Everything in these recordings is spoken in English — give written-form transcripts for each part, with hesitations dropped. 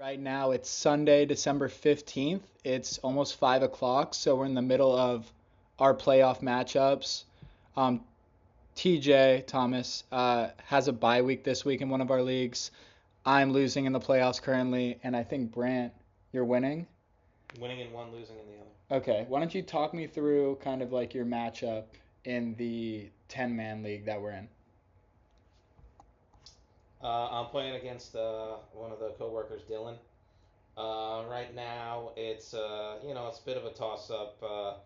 Right now it's Sunday, December 15th. It's almost 5 o'clock, so we're in the middle of our playoff matchups. Um, TJ Thomas has a bye week this week in one of our leagues. I'm losing in the playoffs currently, and I think Brant, you're winning. Winning in one, losing in the other. Okay, why don't you talk me through kind of like your matchup in the 10-man league that we're in? I'm playing against one of the coworkers, Dylan. Right now, it's a bit of a toss-up.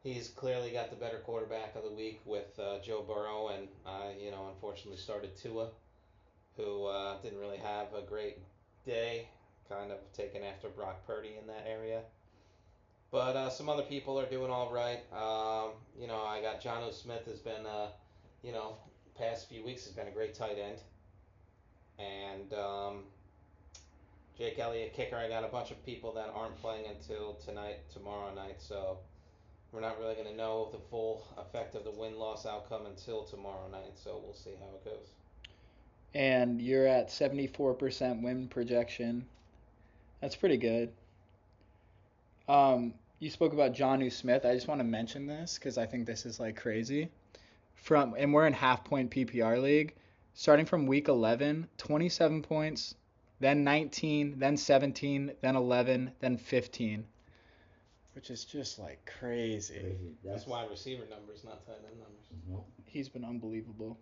He's clearly got the better quarterback of the week with Joe Burrow, and unfortunately started Tua, who didn't really have a great day, kind of taken after Brock Purdy in that area. But some other people are doing all right. I got John Smith has been, you know, past few weeks has been a great tight end, and Jake Elliott kicker. I got a bunch of people that aren't playing until tomorrow night. So we're not really going to know the full effect of the win-loss outcome until tomorrow night. So we'll see how it goes. And you're at 74% win projection. That's pretty good. You spoke about Jonnu Smith. I just want to mention this because I think this is like crazy. And we're in half point PPR league. Starting from week 11, 27 points, then 19, then 17, then 11, then 15, which is just like crazy. That's wide receiver numbers, not tight end numbers. Nope. He's been unbelievable.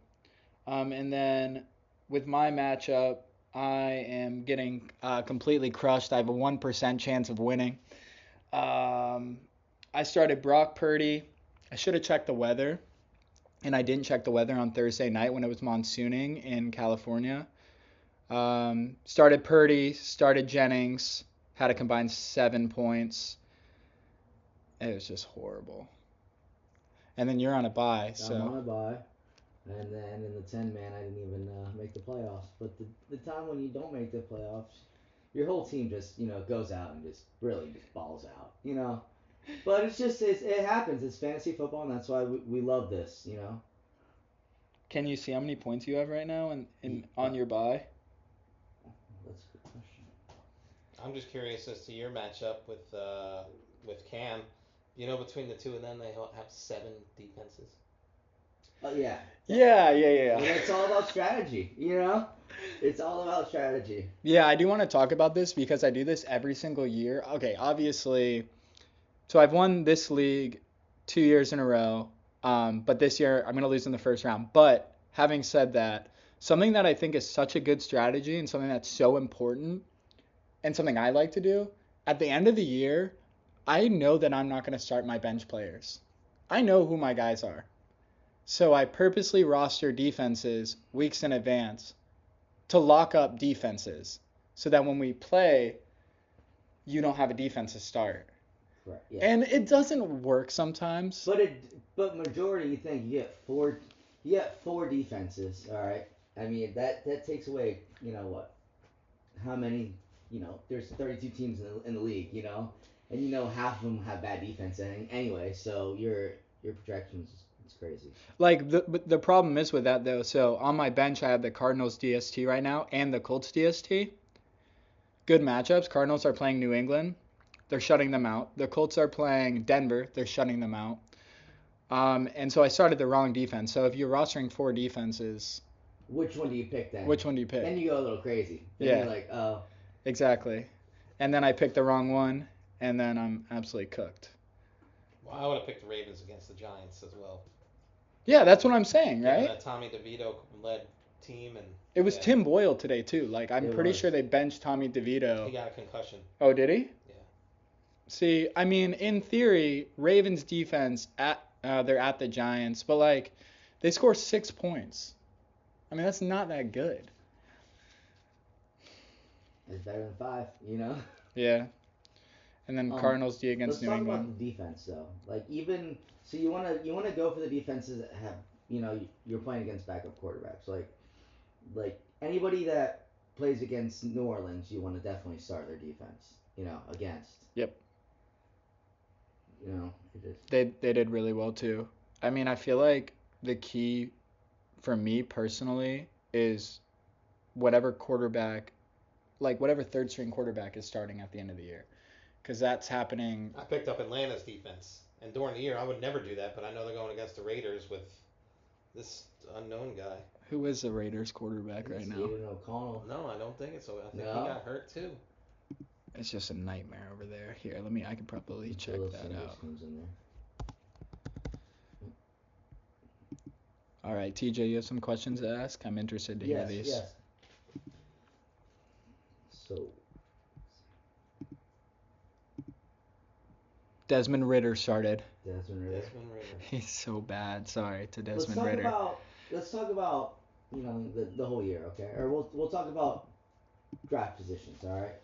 And then with my matchup, I am getting completely crushed. I have a 1% chance of winning. I started Brock Purdy. I should have checked the weather, and I didn't check the weather on Thursday night when it was monsooning in California. Started Purdy, started Jennings, had a combined 7 points. It was just horrible. And then you're on a bye, so. I'm on a bye. And then in the 10 man, I didn't even make the playoffs. But the time when you don't make the playoffs, your whole team just, goes out and just really just balls out, But it happens. It's fantasy football, and that's why we love this. Can you see how many points you have right now on your bye? That's a good question. I'm just curious as to your matchup with Cam. Between the two of them, they have 7 defenses. Oh, yeah. Yeah. And it's all about strategy. It's all about strategy. Yeah, I do want to talk about this because I do this every single year. Okay, obviously, so I've won this league 2 years in a row, but this year I'm going to lose in the first round. But having said that, something that I think is such a good strategy and something that's so important and something I like to do, at the end of the year, I know that I'm not going to start my bench players. I know who my guys are. So I purposely roster defenses weeks in advance to lock up defenses so that when we play, you don't have a defense to start. Right. Yeah. And it doesn't work sometimes. But majority, you think you get four defenses. All right. I mean that takes away what? How many? There's 32 teams in the league. And half of them have bad defense anyway. So your projections it's crazy. Like the problem is with that though. So on my bench, I have the Cardinals DST right now and the Colts DST. Good matchups. Cardinals are playing New England. They're shutting them out. The Colts are playing Denver. They're shutting them out. And so I started the wrong defense. So if you're rostering 4 defenses, which one do you pick then? Which one do you pick? Then you go a little crazy. Then Yeah. You're like, oh. Exactly. And then I picked the wrong one, and then I'm absolutely cooked. Well, I would have picked the Ravens against the Giants as well. Yeah, that's what I'm saying, right? That Tommy DeVito led team and. It was Tim Boyle today too. Like I'm pretty was. sure they benched Tommy DeVito. He got a concussion. Oh, did he? Yeah. See, I mean, in theory, Ravens defense they're at the Giants, but like they score 6 points. I mean, that's not that good. It's better than 5, Yeah. And then Cardinals D against Let's New talk England. about the defense though. Like even so, you wanna go for the defenses that have you're playing against backup quarterbacks. Like anybody that plays against New Orleans, you want to definitely start their defense. Against. Yep. It is. They did really well too. I mean, I feel like the key for me personally is whatever quarterback like whatever third string quarterback is starting at the end of the year, because that's happening. I picked up Atlanta's defense, and during the year I would never do that, but I know they're going against the Raiders with this unknown guy. Who is the Raiders quarterback right It's now? Aiden O'Connell. No, I don't think it's so. I think No? he got hurt too. It's just a nightmare over there. Here, I could probably check Phil that Sanders out. comes in there. All right, TJ, you have some questions to ask? I'm interested to hear these. Yes. So, Desmond Ritter started. Desmond Ritter. He's so bad. Sorry to Let's Desmond talk Ritter. about the whole year, okay? Or we'll talk about draft positions, all right?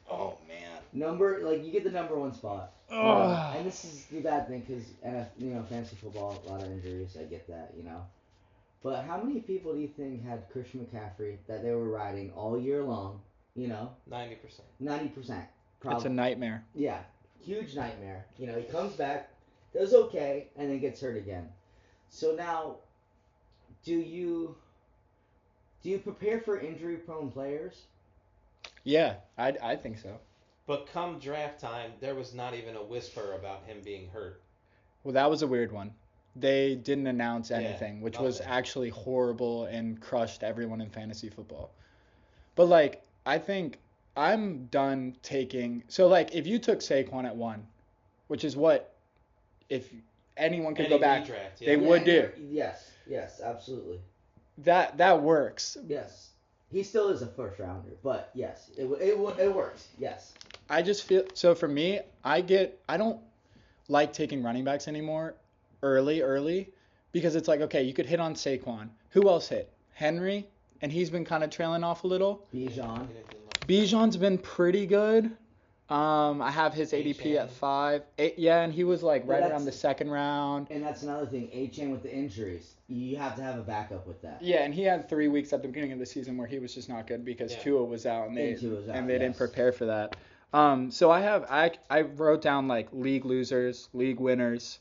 Oh man. You get the number one spot. Ugh. And this is the bad thing because fantasy football, a lot of injuries. I get that, But how many people do you think had Christian McCaffrey that they were riding all year long? 90%. 90%. It's a nightmare. Yeah, huge nightmare. He comes back, does okay, and then gets hurt again. So now, do you prepare for injury-prone players? Yeah, I think so. But come draft time, there was not even a whisper about him being hurt. Well, that was a weird one. They didn't announce anything, which was nothing. actually horrible and crushed everyone in fantasy football. But I think I'm done taking. So if you took Saquon at 1, which is what if anyone could go back, redraft, they would do. Yes, absolutely. That works. Yes. He still is a first rounder, but yes, it works. Yes. I just feel so for me, I don't like taking running backs anymore early because it's like, okay, you could hit on Saquon. Who else hit? Henry, and he's been kind of trailing off a little. Bijan. Bijan's been pretty good. I have his ADP at 5. And he was right around the second round. And that's another thing, A-Chain with the injuries. You have to have a backup with that. Yeah, and he had 3 weeks at the beginning of the season where he was just not good because Tua was out and they didn't prepare for that. So I wrote down league losers, league winners,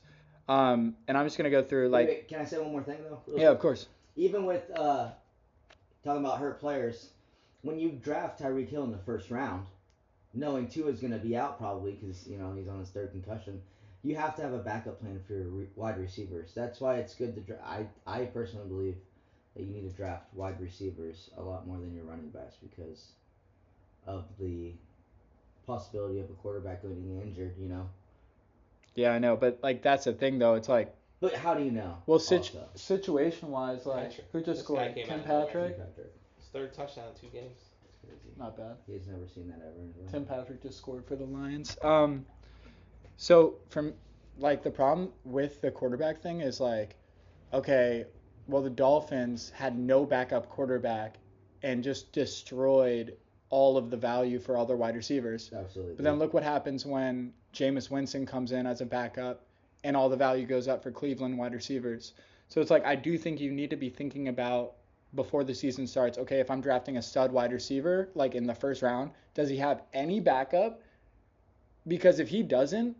and I'm just gonna go through Wait, can I say one more thing though? Yeah, of course. Even with talking about hurt players, when you draft Tyreek Hill in the first round, knowing Tua's gonna be out probably because he's on his third concussion, you have to have a backup plan for your wide receivers. That's why it's good to draft. I personally believe that you need to draft wide receivers a lot more than your running backs because of the possibility of a quarterback getting injured, Yeah, I know, but that's the thing though. It's But how do you know? Well, situation-wise, who just This scored? guy came Tim out of nowhere. Patrick? His third touchdown in 2 games. That's crazy. Not bad. He's never seen that ever in his life. Tim Patrick just scored for the Lions. So from the problem with the quarterback thing is okay, well the Dolphins had no backup quarterback and just destroyed all of the value for all their wide receivers. Absolutely. But then look what happens when Jameis Winston comes in as a backup and all the value goes up for Cleveland wide receivers. So it's I do think you need to be thinking about before the season starts, okay, if I'm drafting a stud wide receiver in the first round, does he have any backup? Because if he doesn't,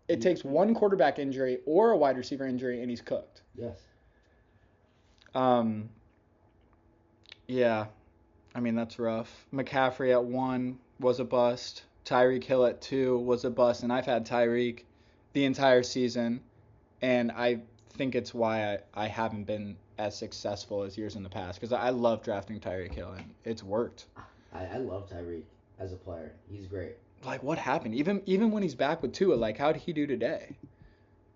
it takes one quarterback injury or a wide receiver injury and he's cooked. Yes. Yeah. I mean, that's rough. McCaffrey at 1 was a bust. Tyreek Hill at 2 was a bust. And I've had Tyreek the entire season. And I think it's why I haven't been as successful as years in the past. Because I love drafting Tyreek Hill, and it's worked. I love Tyreek as a player. He's great. What happened? Even when he's back with Tua, how did he do today?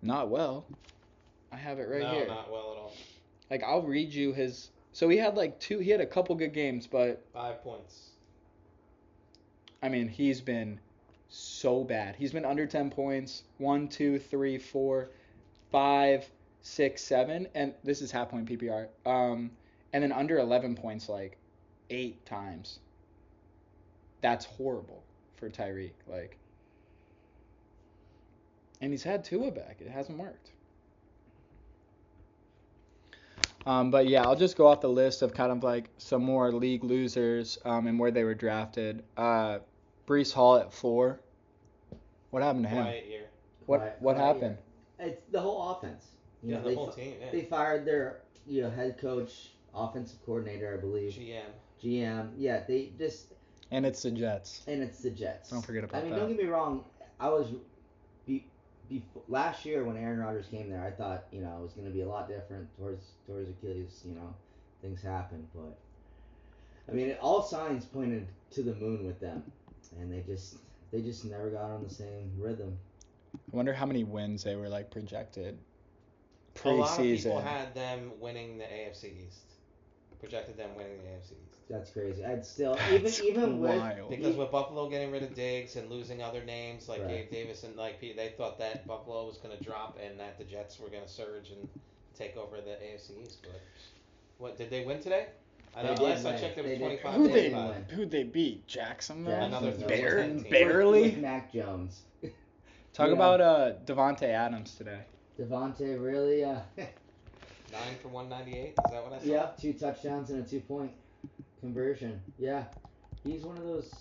Not well. I have it right here. No, not well at all. I'll read you his. So he had he had a couple good games, but 5 points. I mean, he's been so bad. He's been under 10 points. 1, 2, 3, 4, 5, 6, 7, and this is half point PPR. And then under 11 points 8 times. That's horrible for Tyreek. And he's had Tua back. It hasn't worked. But yeah, I'll just go off the list of kind of some more league losers and where they were drafted. Breece Hall at 4. What happened to him? Quiet year. What happened? It's the whole offense. The whole team. Yeah. They fired their head coach, offensive coordinator, I believe. GM. Yeah, they just And it's the Jets. And it's the Jets. Don't forget about I mean, that. don't get me wrong. I was last year when Aaron Rodgers came there. I thought it was going to be a lot different towards Achilles. Things happen, but I mean, all signs pointed to the moon with them, and they just never got on the same rhythm. I wonder how many wins they were like projected A lot of people preseason. had them winning the AFC East. Projected them winning the AFC East. That's crazy. I'd still That's even with wild. Because with Buffalo getting rid of Diggs and losing other names like Right. Gabe Davis and they thought that Buffalo was going to drop and that the Jets were going to surge and take over the AFC East. But what did they win today? I They know did last I win. checked it was They did. 25 Who'd they 25. who'd they beat? Jacksonville. Another Jacksonville. 3-10 team. Barely. with Mac Jones. Talk Yeah. about Devontae Adams today. Devontae really 9 for 198. Is that what I saw? Yep, 2 touchdowns and a 2-point conversion. Yeah. He's one of those.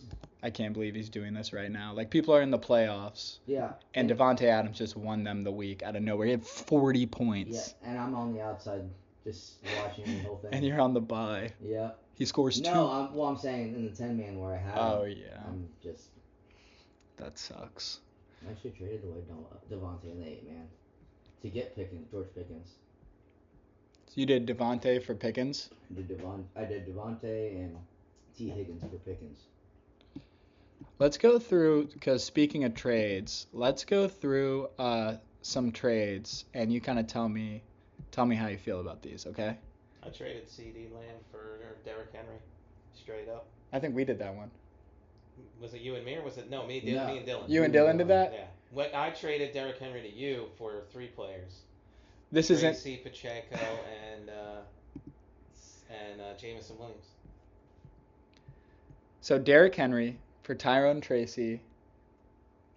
I can't believe he's doing this right now. Like, people are in the playoffs, Yeah. and Devontae Adams just won them the week out of nowhere. He had 40 Yeah, points, and I'm on the outside just watching the whole thing. and you're on the bye. Yeah. He scores two. No, I'm saying in the 10-man where I have Oh, him. yeah. I'm just. That sucks. I should have traded away Devontae in the 8-man to get George Pickens. So you did Devontae for Pickens? I did Devontae and T. Higgins for Pickens. Let's go through, because speaking of trades, let's go through some trades, and you kind of tell me how you feel about these, okay? I traded CD Lamb for Derrick Henry. Straight up. I think we did that one. Was it you and me or was it me, No. me and Dylan? You and Dylan did that? Yeah. When I traded Derrick Henry to you for 3 players. This isn't. Tracy Pacheco and Jameson Williams. So Derrick Henry for Tyrone Tracy.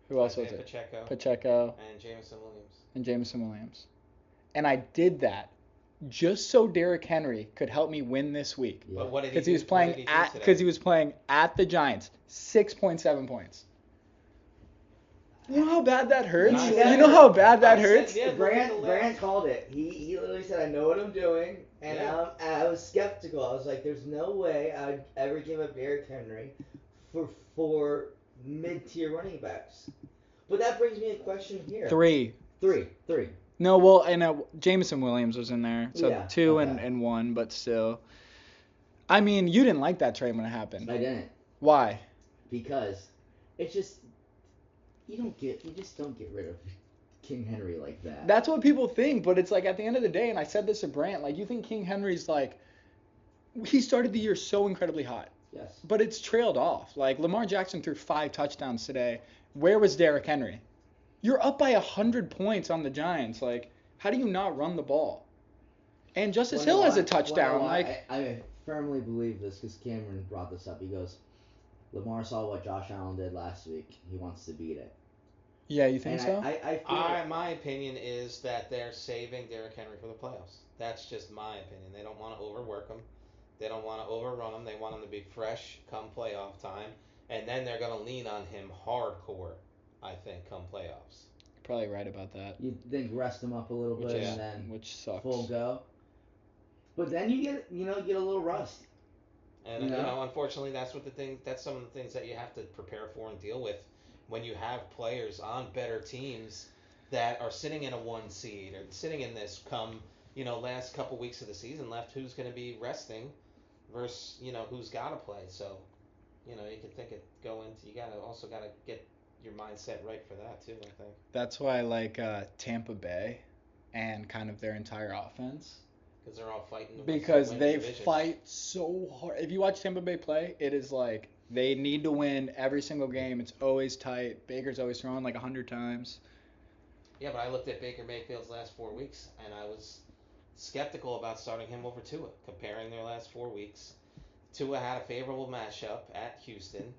Who else was Isaiah it? Pacheco Pacheco and Jameson Williams. and Jameson Williams. And I did that just so Derrick Henry could help me win this week. Yeah. But what did he Because do? he was What playing did he do at today? because he was playing at the Giants. 6.7 points. You know how bad that hurts? Nice. You know how bad that I said, hurts? yeah, look at the Brant last- called it. He literally said, "I know what I'm doing," and Yeah. I was skeptical. I was like, "There's no way I'd ever give up Derrick Henry for mid-tier running backs." But that brings me a question here. Three. Three. No, well, and Jameson Williams was in there. So Yeah, 2 okay. and 1, but still. I mean, you didn't like that trade when it happened. I didn't, Why? because it's just you just don't get rid of King Henry like that. That's what people think, but it's like at the end of the day, and I said this to Brant, like you think King Henry's like, he started the year so incredibly hot, Yes. but it's trailed off. Like Lamar Jackson threw 5 touchdowns today. Where was Derrick Henry? You're up by 100 points on the Giants. Like, how do you not run the ball? And Justice Hill has a touchdown. Like, I firmly believe this because Cameron brought this up. He goes, Lamar saw what Josh Allen did last week. He wants to beat it. yeah, you think And so? I feel My opinion is that they're saving Derrick Henry for the playoffs. That's just my opinion. They don't want to overwork him. They don't want to overrun him. They want him to be fresh come playoff time. And then they're going to lean on him hardcore, I think, come playoffs. Probably right about that. you think rest him up a little bit Yeah. and then Which sucks. full go. But then you get a little rust. And You know? unfortunately, that's some of the things that you have to prepare for and deal with when you have players on better teams that are sitting in a 1 seed or sitting in this last couple weeks of the season left. Who's going to be resting versus who's got to play. So you can think it go into you also got to get your mindset right for that too. I think That's why I like Tampa Bay and kind of their entire offense. because they're all fighting to Because win they divisions. fight so hard. If you watch Tampa Bay play, it is like they need to win every single game. It's always tight. Baker's always throwing like 100 times. Yeah, but I looked at Baker Mayfield's last 4 weeks, and I was skeptical about starting him over Tua, comparing their last 4 weeks. Tua had a favorable matchup at Houston.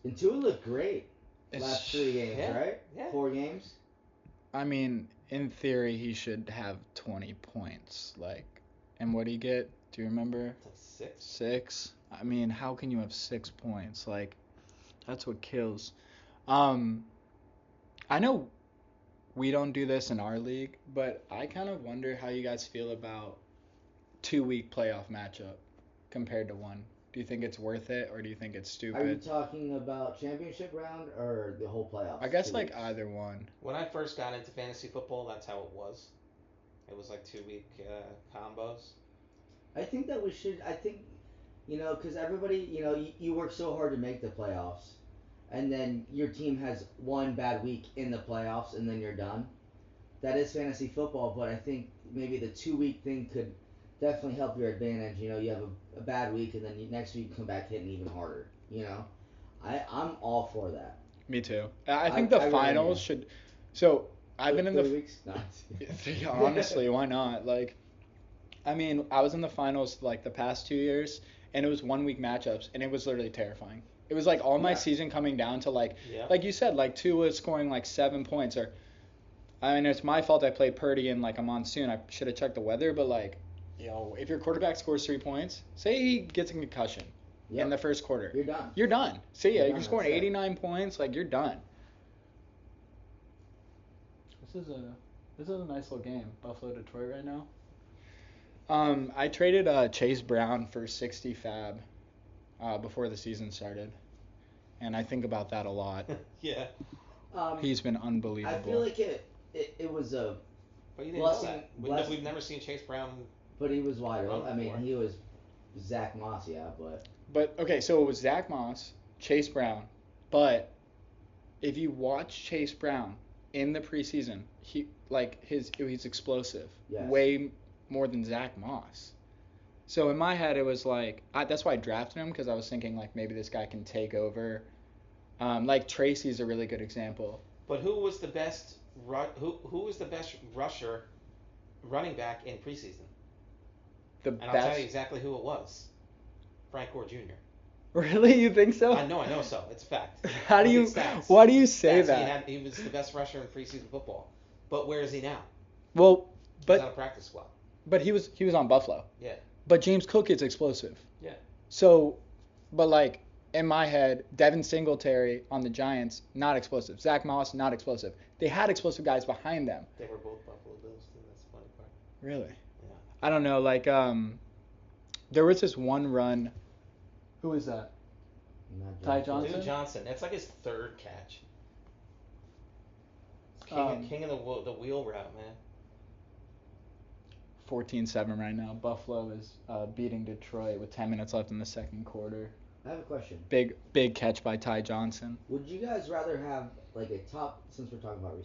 And Tua looked great It's- last 3 games, Yeah, right? yeah. 4 games. I mean, in theory, he should have 20 points. Like, and what did he get? Do you remember? It's like 6. 6. I mean, how can you have 6 points? Like, that's what kills. I know we don't do this in our league, but I kind of wonder how you guys feel about 2-week playoff matchup compared to one. Do you think it's worth it, or do you think it's Are you stupid? talking about championship round or the whole playoffs? I guess 2 like weeks? either one. When I first got into fantasy football, that's how it was. It was like 2 week combos. I think that we should. I think, because everybody, you work so hard to make the playoffs, and then your team has one bad week in the playoffs, and then you're done. That is fantasy football, but I think maybe the 2 week thing could definitely help your advantage. You have a bad week, and then next week you come back hitting even harder. I'm all for that. Me too. I think the I really finals am. should. So I've been in the. 3 weeks. No. Yeah, honestly, why not? Like, I mean, I was in the finals like the past 2 years, and it was 1 week matchups, and it was literally terrifying. It was like all my Yeah. season coming down to Yeah. like you said, like Tua scoring like 7 points, or I mean, it's my fault I played Purdy in like a monsoon. I should have checked the weather, but like, if your quarterback scores 3 points, say he gets a concussion in Yep. the first quarter, You're done. you're done. See ya. You're You're done, scoring that's it. 89 points, like you're done. This is a nice little game, Buffalo Detroit right now. I traded Chase Brown for 60 fab before the season started, and I think about that a lot. Yeah. He's been I unbelievable. feel like it was a But you didn't know blessing. that. We've never seen Chase Brown. But he was wide open. I mean, Before. he was Zach Moss, yeah, but But okay, so it was Zach Moss, Chase Brown, but if you watch Chase Brown in the preseason, he's explosive, Yes. way more than Zach Moss. So in my head, it was like that's why I drafted him, because I was thinking like maybe this guy can take over. Like Tracy's a really good example. But who was the best? Who was the best rusher, running back in preseason? The And I'll best. tell you exactly who it was. Frank Gore Jr. Really, you think so? I know so. It's a fact. How do Look you? at stats. Why do you say Stats. that? He was the best rusher in preseason football. But where is he now? Well, He's on a but practice squad. he was on Buffalo. Yeah. But James Cook is explosive. Yeah. So, but like in my head, Devin Singletary on the Giants, not explosive. Zach Moss, not explosive. They had explosive guys behind them. They were both Buffalo Bills too. That's the funny part. Really? Yeah. I don't know. Like there was this one run. Who is that? not Ty Johnson. Johnson? Dude Johnson. That's like his third catch. King of the wheel route, man. 14-7 right now. Buffalo is beating Detroit with 10 minutes left in the second quarter. I have a question. Big catch by Ty Johnson. Would you guys rather have like a top, since we're talking about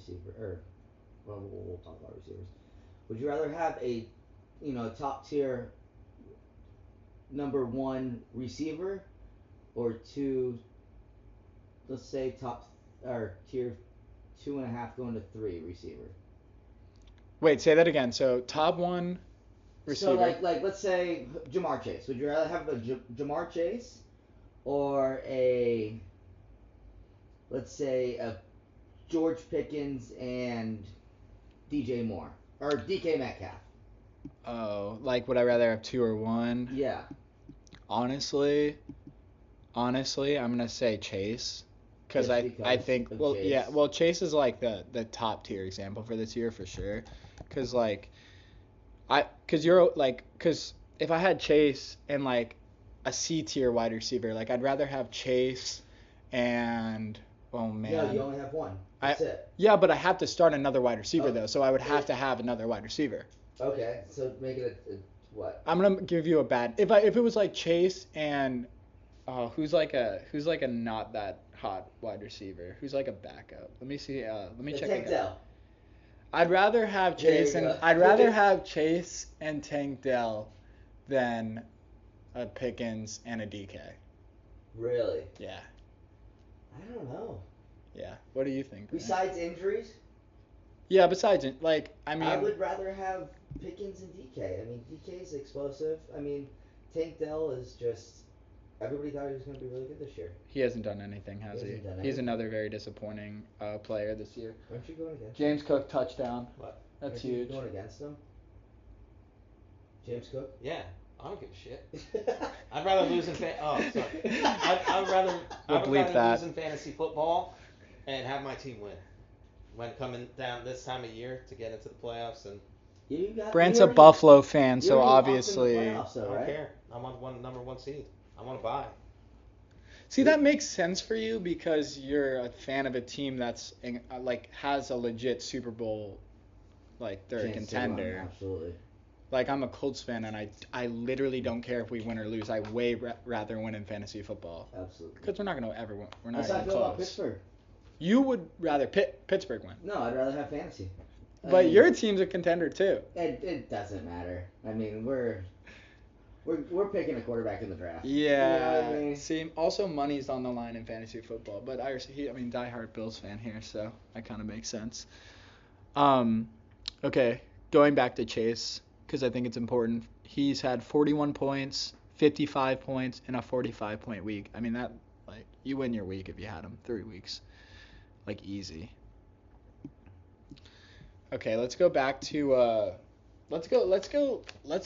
we'll talk about receivers. Would you rather have a, top tier number one receiver, or two, let's say top or tier 2.5 going to 3 receiver? Wait, say that again. So top one receiver. So like let's say Jamar Chase. Would you rather have a Jamar Chase or let's say a George Pickens and DJ Moore or DK Metcalf? Oh, like would I rather have 2 or 1? Yeah. Honestly, I'm gonna say Chase, because Just I because think of well Chase. yeah well Chase is like the top tier example for this year for sure, because because if I had Chase and like a C tier wide receiver, like I'd rather have Chase and oh man. No, you only have one. That's it. Yeah, but I have to start another wide receiver Oh, though, so I would have it- to have another wide receiver. Okay, so make it a what? I'm gonna give you a bad if it was like Chase and who's like a not that hot wide receiver, who's like a backup. Let me see. Let me check. Tank Again. Dell. I'd rather have There you Chase go. I'd rather have Chase and Tank Dell than a Pickens and a DK. Really? Yeah. I don't know. Yeah. What do you think? Brant? Besides injuries, Yeah. Besides, like I mean. I would rather have Pickens and DK. I mean, DK is explosive. I mean, Tank Dell is just. Everybody thought he was going to be really good this year. He hasn't done anything, has He he? hasn't done He's anything. another very disappointing player this year. Aren't you going against James Cook touchdown. What? That's Aren't you huge. going against him? James Cook? Yeah. I don't give a shit. I'd rather lose in sorry. I'd rather bleep that. lose in fantasy football and have my team win. When coming down this time of year to get into the playoffs, and You got, Brant's you a already- Buffalo fan, you so already locked in the obviously. playoffs, though, I don't right? care. I'm on number one seed. I want to buy. See, that makes sense for you because you're a fan of a team that's like has a legit Super Bowl, like they're a Chance to run, contender. absolutely. Like I'm a Colts fan and I literally don't care if we win or lose. I way rather win in fantasy football Absolutely. because we're not gonna ever win. We're not That's how I even feel about close. Pittsburgh. You would rather Pittsburgh win, No, I'd rather have fantasy. but your team's a contender too. It doesn't matter. I mean, we're picking a quarterback in the draft. Yeah. You know what I mean? See, also money's on the line in fantasy football, but I mean, diehard Bills fan here, so that kind of makes sense. Okay, going back to Chase because I think it's important. He's had 41 points, 55 points, in a 45-point week. I mean that like you win your week if you had him 3 weeks, like easy. Okay, let's go back to let's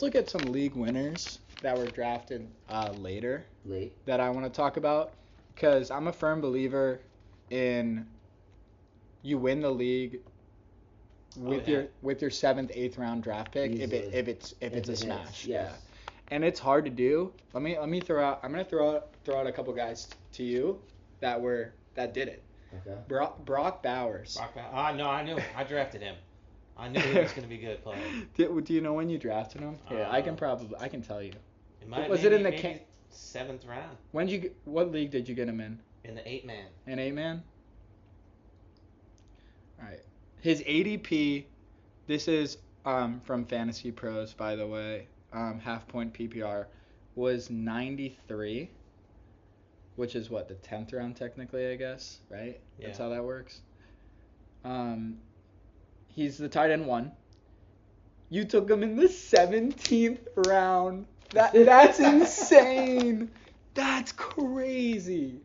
look at some league winners that were drafted later Late. that I want to talk about because I'm a firm believer in you win the league with your 7th, 8th round draft pick if it's a smash. Yes. And it's hard to do. I'm gonna throw out a couple guys to you that did it. Okay. Brock Bowers. No, I knew. I drafted him. I knew he was going to be a good player. Do you know when you drafted him? Yeah, I can tell you. Was it in the 7th round? What league did you get him in? In the 8-man. An 8-man? All right. His ADP, this is from Fantasy Pros, by the way, half point PPR, was 93, which is what, the 10th round technically, I guess, right? Yeah. That's how that works. He's the tight end 1. You took him in the 17th round. That's insane. That's crazy.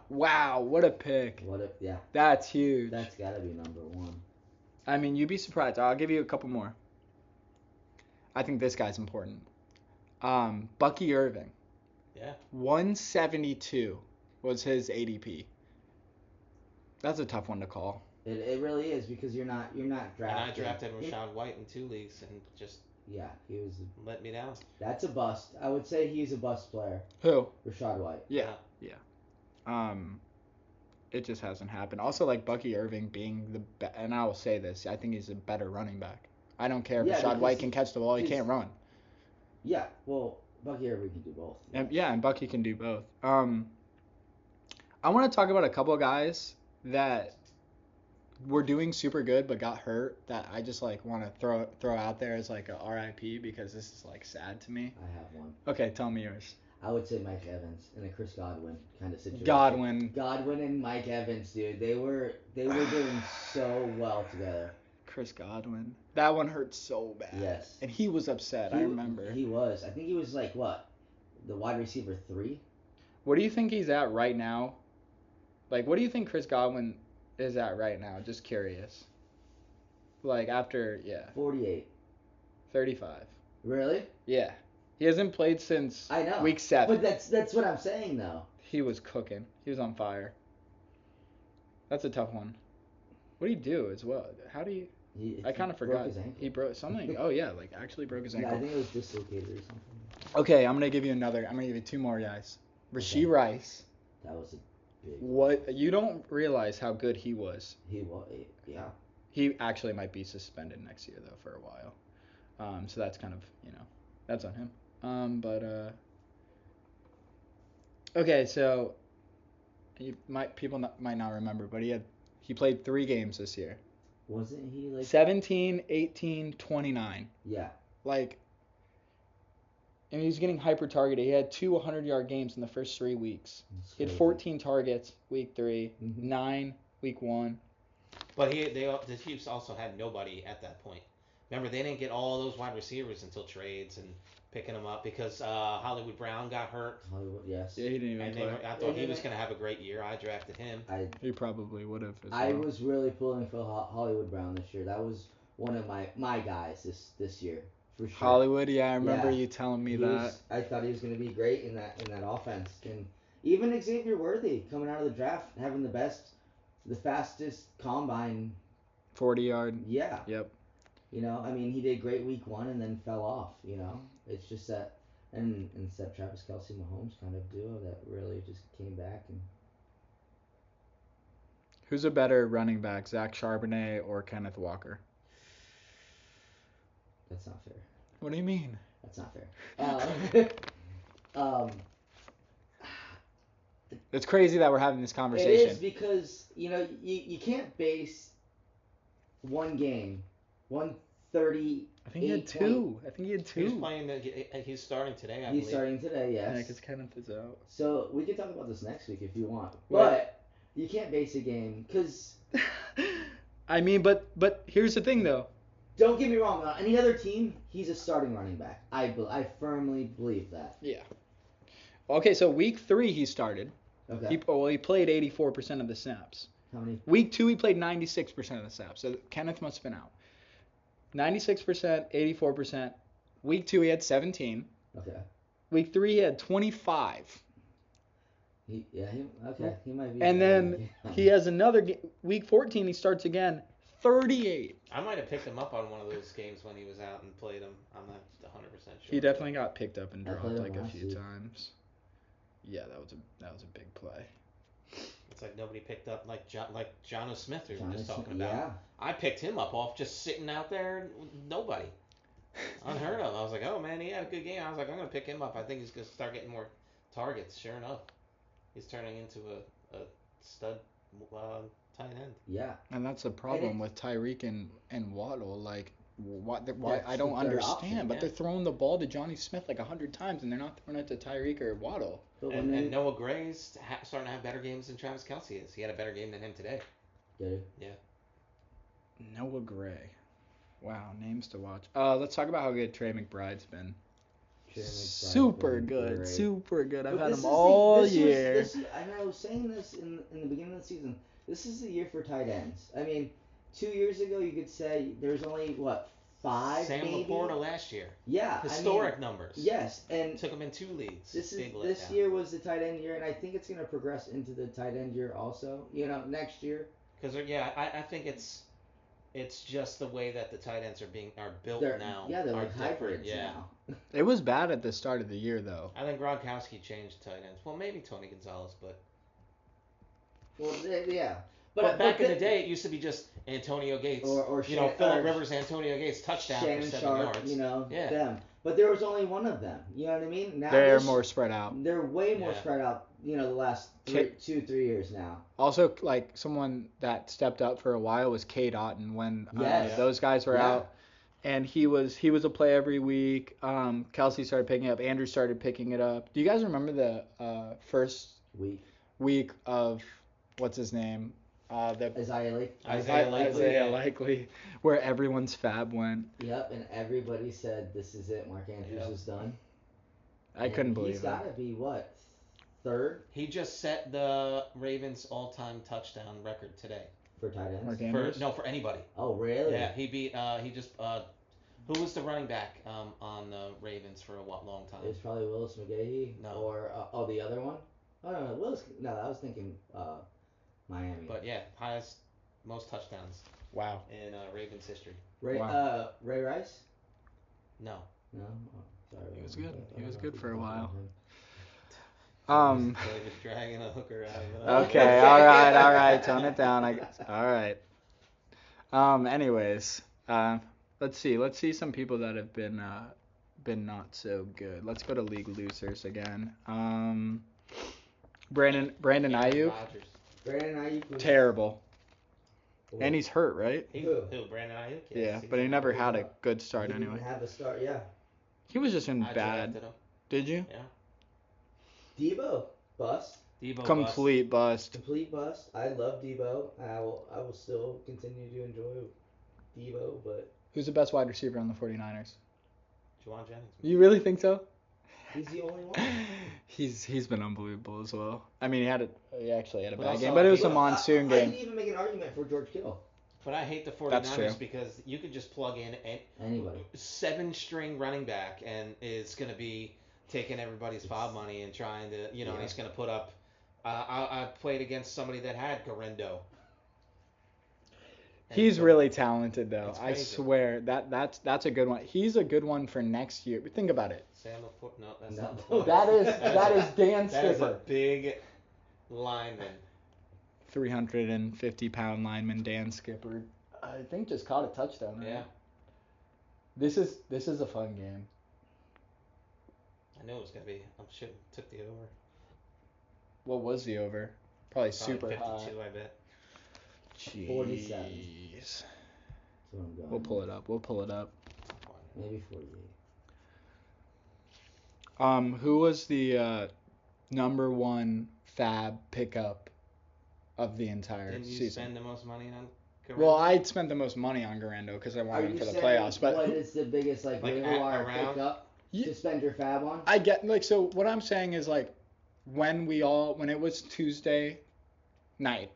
Wow, what a pick. Yeah. That's huge. That's got to be number 1. I mean, you'd be surprised. I'll give you a couple more. I think this guy's important. Bucky Irving. Yeah. 172 was his ADP. That's a tough one to call. It really is because you're not drafting. And I drafted Rashad White in 2 leagues and just he was let me down. That's a bust. I would say he's a bust player. Who? Rashad White. Yeah. It just hasn't happened. Also, like Bucky Irving being and I will say this, I think he's a better running back. I don't care if Rashad White can catch the ball, he can't run. Yeah, well, Bucky Irving can do both. And Bucky can do both. I want to talk about a couple guys that were doing super good but got hurt that I just like want to throw out there as like a RIP because this is like sad to me. I have one. Okay, tell me yours. I would say Mike Evans in a Chris Godwin kind of situation. Godwin and Mike Evans, dude. They were doing so well together. Chris Godwin. That one hurt so bad. Yes. And he was upset, I remember. He was. I think he was like what? The wide receiver 3? What do you think he's at right now? Like what do you think Chris Godwin is at right now? Just curious. Like after 48. 35. Really? Yeah. He hasn't played since week 7. But that's what I'm saying though. He was cooking. He was on fire. That's a tough one. What do you do as well? How do you? I kind of forgot. He broke something. Oh yeah, like actually broke his ankle. Yeah, I think it was dislocated or something. Okay, I'm gonna give you 2 more guys. Rasheed Rice. That was a big. What you don't realize how good he was. He was, yeah. He actually might be suspended next year though for a while. So that's kind of that's on him. Okay, so people might not remember, but he played 3 games this year. Wasn't he like 17, 18, 29. Yeah. Like, and he was getting hyper targeted. He had 2 100-yard games in the first 3 weeks. He had 14 targets week 3, 9 week 1. But the Chiefs also had nobody at that point. Remember, they didn't get all those wide receivers until trades and picking them up because Hollywood Brown got hurt. Hollywood, yes. Yeah, he didn't even play. I thought he was going to have a great year. I drafted him. He probably would have. I was really pulling for Hollywood Brown this year. That was one of my guys this year for sure. Hollywood, yeah, I remember you telling me that. I thought he was going to be great in that offense, and even Xavier Worthy coming out of the draft having the fastest combine. 40-yard. Yeah. Yep. I mean, he did great week 1 and then fell off. It's just that And instead of Travis Kelce, Mahomes kind of duo that really just came back and Who's a better running back, Zach Charbonnet or Kenneth Walker? that's not fair. What do you mean? That's not fair. Um, It's crazy that we're having this it conversation. is because you can't base one game, 130. I think he had two. I think he had He's two. playing. He's starting today. I He's believe. starting today, yes. Yeah, because Kenneth is out. So we can talk about this next week if you want, What? but you can't base a game because I mean, but here's the thing though. don't get me wrong. On any other team, he's a starting running back. I firmly believe that. Yeah. Okay, so week 3 he started. Okay. He played 84% of the snaps. How many? Week 2 he played 96% of the snaps. So Kenneth must have been out. 96%, 84%. Week 2 he had 17. Okay. Week 3 he had 25. Okay. He might be. And then he has another week 14 he starts again, 38. I might have picked him up on one of those games when he was out and played him. I'm not 100% sure. He definitely got picked up and I dropped played him like a last few week. times. Yeah, that was a big play. It's like nobody picked up like Jon Smith we were just Jonathan- talking about. Yeah. I picked him up off just sitting out there, nobody. Unheard of. I was like, oh man, he had a good game. I was like, I'm gonna pick him up. I think he's gonna start getting more targets. Sure enough, he's turning into a stud tight end. Yeah. And that's the problem And with Tyreek and Waddle. Like, why That's I don't the third understand. option, But yeah. they're throwing the ball to Johnny Smith like 100 times, and they're not throwing it to Tyreek or Waddle. But when And they Noah Gray's starting to have better games than Travis Kelce is. He had a better game than him today. Did he? Noah Gray. Wow, names to watch. Let's talk about how good Trey McBride's been. Trey McBride's Super been good, great. super good. I've But had this him is all year. And I was saying this in the beginning of the season. This is the year for tight ends. I mean, 2 years ago you could say there's only 5 Sam maybe. Laporta last year. Yeah. Historic numbers. Yes, and Took him in 2 leagues. this Big this letdown. year was the tight end year, and I think it's gonna progress into the tight end year also. Next year. Because I think it's just the way that the tight ends are built They're now. they're are like different. hybrids Yeah. now. It was bad at the start of the year, though. I think Gronkowski changed tight ends. Well, maybe Tony Gonzalez, but Well, yeah. But back in the day, it used to be just Antonio Gates, or Phillip Rivers, Antonio Gates, touchdown Shannon for 7 Sharp, yards. Yeah. them. But there was only one of them. You know what I mean? Now They're there's- more spread out. They're way more Yeah. spread out. The last 2-3 years now. Also, like someone that stepped up for a while was Cade Otton when Yes. those guys were Yeah. out, and he was a play every week. Kelsey started picking it up. Andrew started picking it up. Do you guys remember the first week of what's his name? Isaiah Isaiah Likely, where everyone's fab went. Yep, and everybody said this is it. Mark Andrews is done. I couldn't believe He's it. got to be third He just set the Ravens all-time touchdown record today. for tight ends. Mark Andrews? For anybody. Oh, really? Yeah, he beat who was the running back on the Ravens for a long time? It was probably Willis McGahee. No. Or the other one. Oh no, Willis. No, I was thinking Miami. But yeah, most touchdowns Wow. in Ravens history. Ray Rice. No. No. Oh, sorry. He was good. I He don't was know good if for a we can while. talk about him. David dragging a hooker out of it. Okay, all right, tone it down. I guess. All right. Anyways, let's see some people that have been not so good. Let's go to league losers again. Brandon Ayuk, Rodgers. Brandon Ayuk was terrible, and he's hurt, right? Who? Brandon Ayuk? Yeah, Yes, but he never he's had a not. good start He anyway. didn't have a start. Yeah. He was just in I bad. drafted him. Did you? Yeah. Debo bust. Debo Complete bust. Complete bust. I love Debo. I will still continue to enjoy Debo, but Who's the best wide receiver on the 49ers? Juwan Jennings. You really think so? he's the only one. He's been unbelievable as well. I mean, he actually had a But bad also, game, but it was a I- monsoon I game. can even make an argument for George Kittle. But I hate the 49ers That's true. because you could just plug in Anybody. 7-string running back and it's going to be taking everybody's fob money and trying to, and Yeah. he's going to put up. I played against somebody that had Garendo. He's really talented though. It's I crazy. swear that's a good one. He's a good one for next year. Think about it. Sam Laporte. No, that's No. not Laporte. That is That Dan That is a Skipper. big lineman. 350-pound lineman Dan Skipper. I think just caught a touchdown. Right? Yeah. This is a fun game. I knew it was gonna be. I'm sure took the over. What was the over? Probably Probably super 52, high. I bet. Jeez. 47. That's what I'm going. We'll pull it up. Maybe 48. Who was the number one fab pickup of the entire Didn't you season? spend the most money on Guerrero? Well, I spent the most money on Garando because I Are wanted him you for the saying playoffs. But what is the biggest like waiver wire around? pickup Ye- to spend your fab on? I get like so. What I'm saying is like when it was Tuesday night,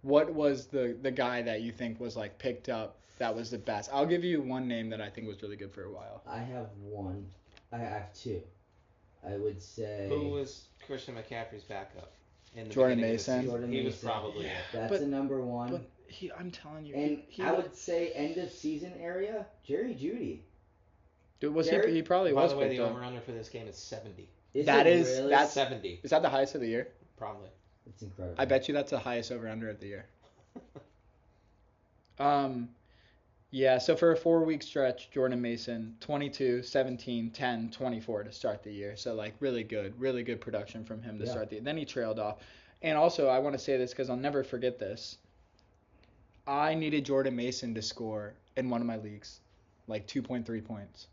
what was the guy that you think was like picked up that was the best? I'll give you one name that I think was really good for a while. I have one. I have two. I would say. Who was Christian McCaffrey's backup in the Jordan beginning of the Mason. season? Jordan He was Mason. probably it. That's But- a number one. But I'm telling you, and he I would say end of season area, Jerry Judy. dude, was Jerry- he probably By was the way, picked the up. over-under for this game is 70. Is That it is- really? that's- 70, Is that the highest of the year? probably. It's incredible. I bet you that's the highest over under of the year. Yeah, so for a 4-week stretch, Jordan Mason, 22, 17, 10, 24 to start the year. So, like, really good production from him to Yeah. start the year. Then he trailed off. And also, I want to say this because I'll never forget this. I needed Jordan Mason to score in one of my leagues, like 2.3 points.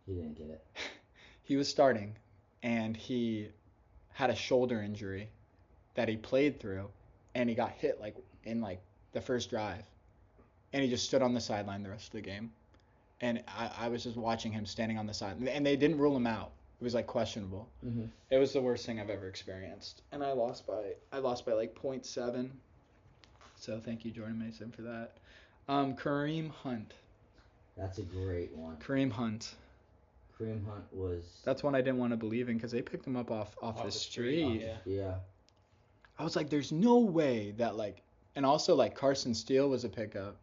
He didn't get it. He was starting, and he had a shoulder injury that he played through, and he got hit, like, in, like, the first drive. And he just stood on the sideline the rest of the game. And I was just watching him standing on the side. And they didn't rule him out. It was like questionable. Mm-hmm. It was the worst thing I've ever experienced. And I lost by like 0.7. So thank you, Jordan Mason, for that. Kareem Hunt. That's a great one. Kareem Hunt. Kareem Hunt was. That's one I didn't want to believe in because they picked him up off the street. Yeah. Yeah. I was like, there's no way that like. And also like Carson Steele was a pickup.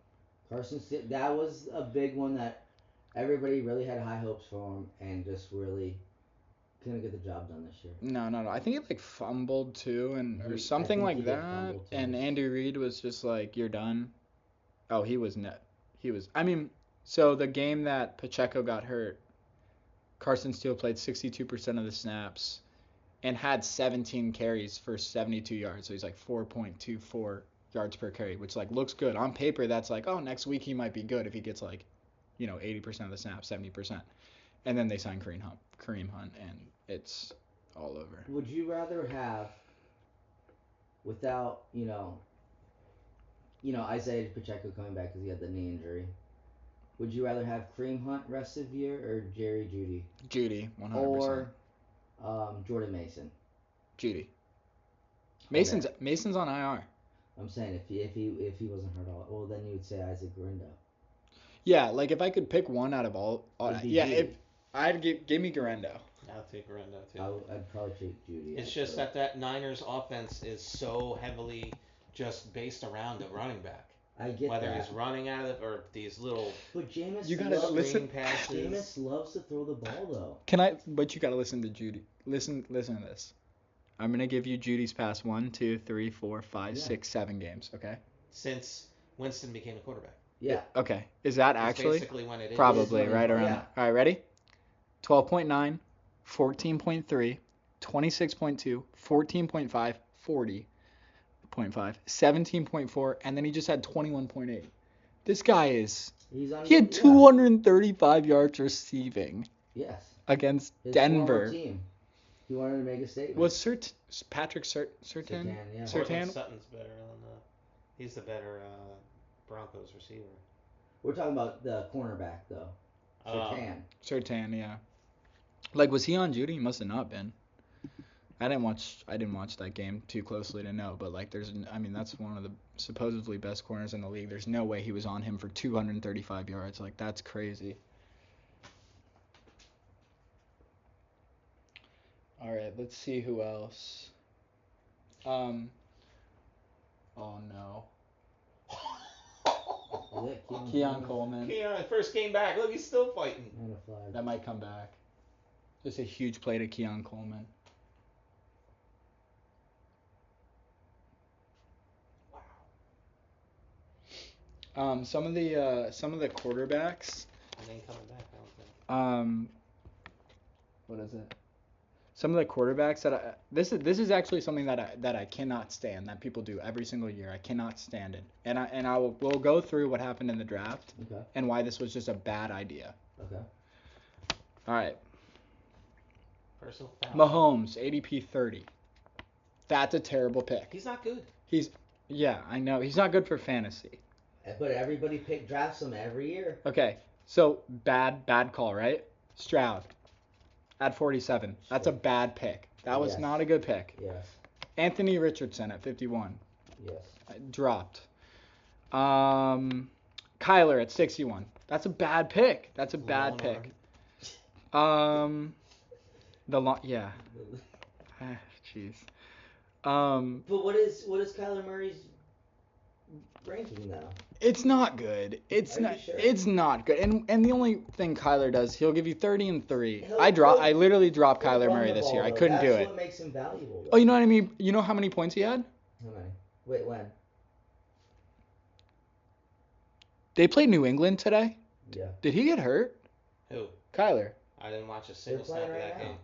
Carson Steele, that was a big one that everybody really had high hopes for him and just really couldn't get the job done this year. No. I think he like fumbled too, or I something think like he did that. fumble, too. And Andy Reid was just like, "You're done." Oh, he was net. He was. I mean, so the game that Pacheco got hurt, Carson Steele played 62% of the snaps, and had 17 carries for 72 yards. So he's like 4.24 yards per carry, which like looks good on paper. That's like, oh, next week he might be good if he gets like, 80% of the snaps, 70%. And then they signed Kareem Hunt, and it's all over. Would you rather have, without, Isaiah Pacheco coming back because he had the knee injury, would you rather have Kareem Hunt rest of the year or Jerry Judy? Judy, 100%. Or Jordan Mason? Judy. Mason's on IR. I'm saying if he wasn't hurt all, well then you would say Isaac Grindo. Yeah, like if I could pick one out of all It'd be yeah, Judy. if I'd give me Garendo. I'll take Garendo too. I'd probably take Judy. It's just actually. that Niners offense is so heavily just based around a running back. I get Whether that. he's running out of or these little But Jameis You gotta loves, listen- screen passes. Jameis loves to throw the ball But you gotta listen to Judy. Listen to this. I'm gonna give you Judy's past 1, 2, 3, 4, 5, Yeah. 6, 7 games, okay? Since Winston became a quarterback. Yeah. Okay. Is that That's actually? basically when it is. Probably, when right it- around yeah. there. All right, ready? 12.9, 14.3, 26.2, 14.5, 40.5, 17.4, and then he just had 21.8. This guy is. He He had 235 yards receiving Yes. against His Denver. former team. He wanted to make a statement. Was Patrick Surtain? Surtain, yeah. Surtain? Cortland Sutton's better than he's the better Broncos receiver. We're talking about the cornerback though. Surtain. Surtain, yeah. Like, was he on Judy? He must have not been. I didn't watch that game too closely to know, but like, that's one of the supposedly best corners in the league. There's no way he was on him for 235 yards. Like, that's crazy. All right, let's see who else. Oh no. that Keon Coleman. Keon, first game back. Look, he's still fighting. And a flag. That might come back. Just a huge play to Keon Coleman. Some of the quarterbacks. And ain't coming back, I don't think. What is it? Some of the quarterbacks that this is actually something that I cannot stand, that people do every single year. I cannot stand it. And we'll go through what happened in the draft and why this was just a bad idea. Okay. All right. Personal foul. Mahomes, ADP 30. That's a terrible pick. He's not good. Yeah, I know. He's not good for fantasy. But everybody drafts him every year. Okay. So bad call, right? Stroud at 47. That's a bad pick. That was not a good pick. Yes. Anthony Richardson at 51. Yes. Dropped. Kyler at 61. That's a bad pick. That's a bad pick. Yeah. Jeez. But what is Kyler Murray's ranking now? It's not good. It's not good. And the only thing Kyler does, he'll give you 30 and 3. I literally dropped Kyler Murray this year. I couldn't do it. That's what makes him valuable. Though. Oh, you know what I mean? You know how many points he had? How many? Wait, when? They played New England today. Yeah. Did he get hurt? Who? Kyler. I didn't watch a single snap of that game.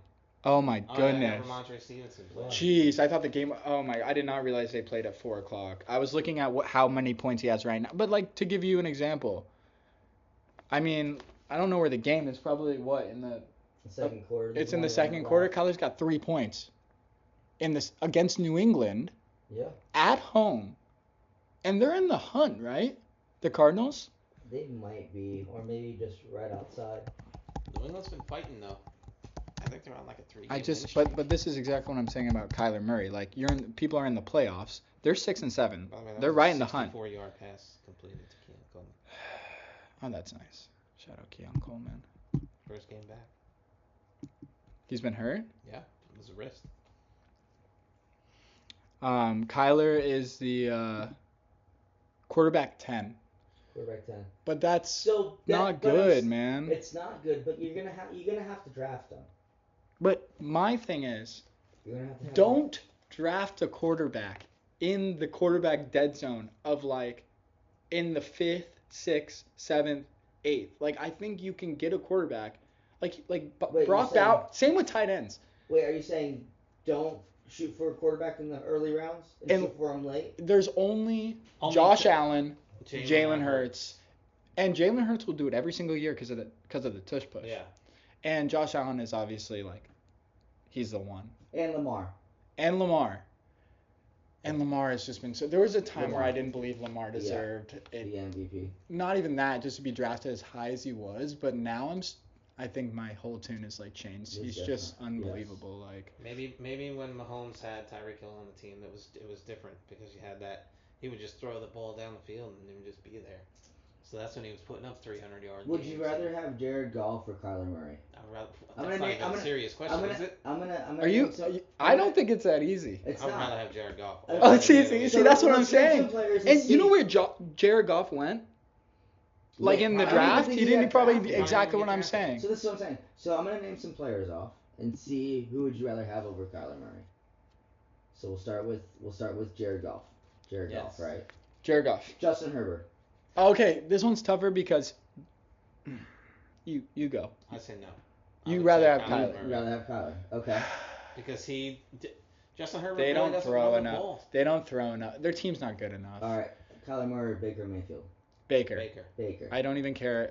Oh my goodness. Yeah, Ramondre Stevenson played. Jeez, I thought the game. Oh my! I did not realize they played at 4:00. I was looking at how many points he has right now. But like, to give you an example, I mean, I don't know where the game is. Probably what in the second quarter. It's in the second quarter. Kyler's got 3 points in this against New England. Yeah. At home, and they're in the hunt, right? The Cardinals. They might be, or maybe just right outside. New England's been fighting though. I think they're on like a 3-game but this is exactly what I'm saying about Kyler Murray. Like people are in the playoffs. They're 6 and 7. They're right in the hunt. 64-yard pass completed to Keon Coleman. Oh, that's nice. Shout out Keon Coleman. First game back. He's been hurt? Yeah, it was a wrist. Kyler is the quarterback 10. Quarterback 10. But that's not good, man. It's not good, but you're gonna have to draft him. But my thing is, don't draft a quarterback in the quarterback dead zone of like in the 5th, 6th, 7th, 8th. Like I think you can get a quarterback Brock Bowers. Same with tight ends. Wait, are you saying don't shoot for a quarterback in the early rounds and shoot for him late? There's only Josh Allen, Jalen Hurts, and Jalen Hurts will do it every single year because of the tush push. Yeah. And Josh Allen is obviously he's the one. And Lamar. And Lamar has just been so. There was a time where I didn't believe Lamar deserved the MVP. Not even that, just to be drafted as high as he was. But now I think my whole tune is changed. He's just unbelievable. Yes. Maybe when Mahomes had Tyreek Hill on the team, it was different because you had that. He would just throw the ball down the field and he would just be there. So that's when he was putting up 300 yards. Would you rather have Jared Goff or Kyler Murray? That's not even a serious question, is it? I don't think it's that easy. I'd rather have Jared Goff. Oh, it's easy. See, that's what I'm saying. And you know where Jared Goff went? In the draft, he didn't probably exactly what I'm saying. So this is what I'm saying. So I'm gonna name some players off and see who would you rather have over Kyler Murray. So we'll start with Jared Goff. Goff, right? Jared Goff. Justin Herbert. Okay, this one's tougher because you go. I say no. You'd rather have Kyler. You'd rather have Kyler. Okay. Because Justin Herbert. They don't throw enough. They don't throw enough. Their team's not good enough. All right, Kyler Murray or Baker Mayfield. Baker. Baker. I don't even care.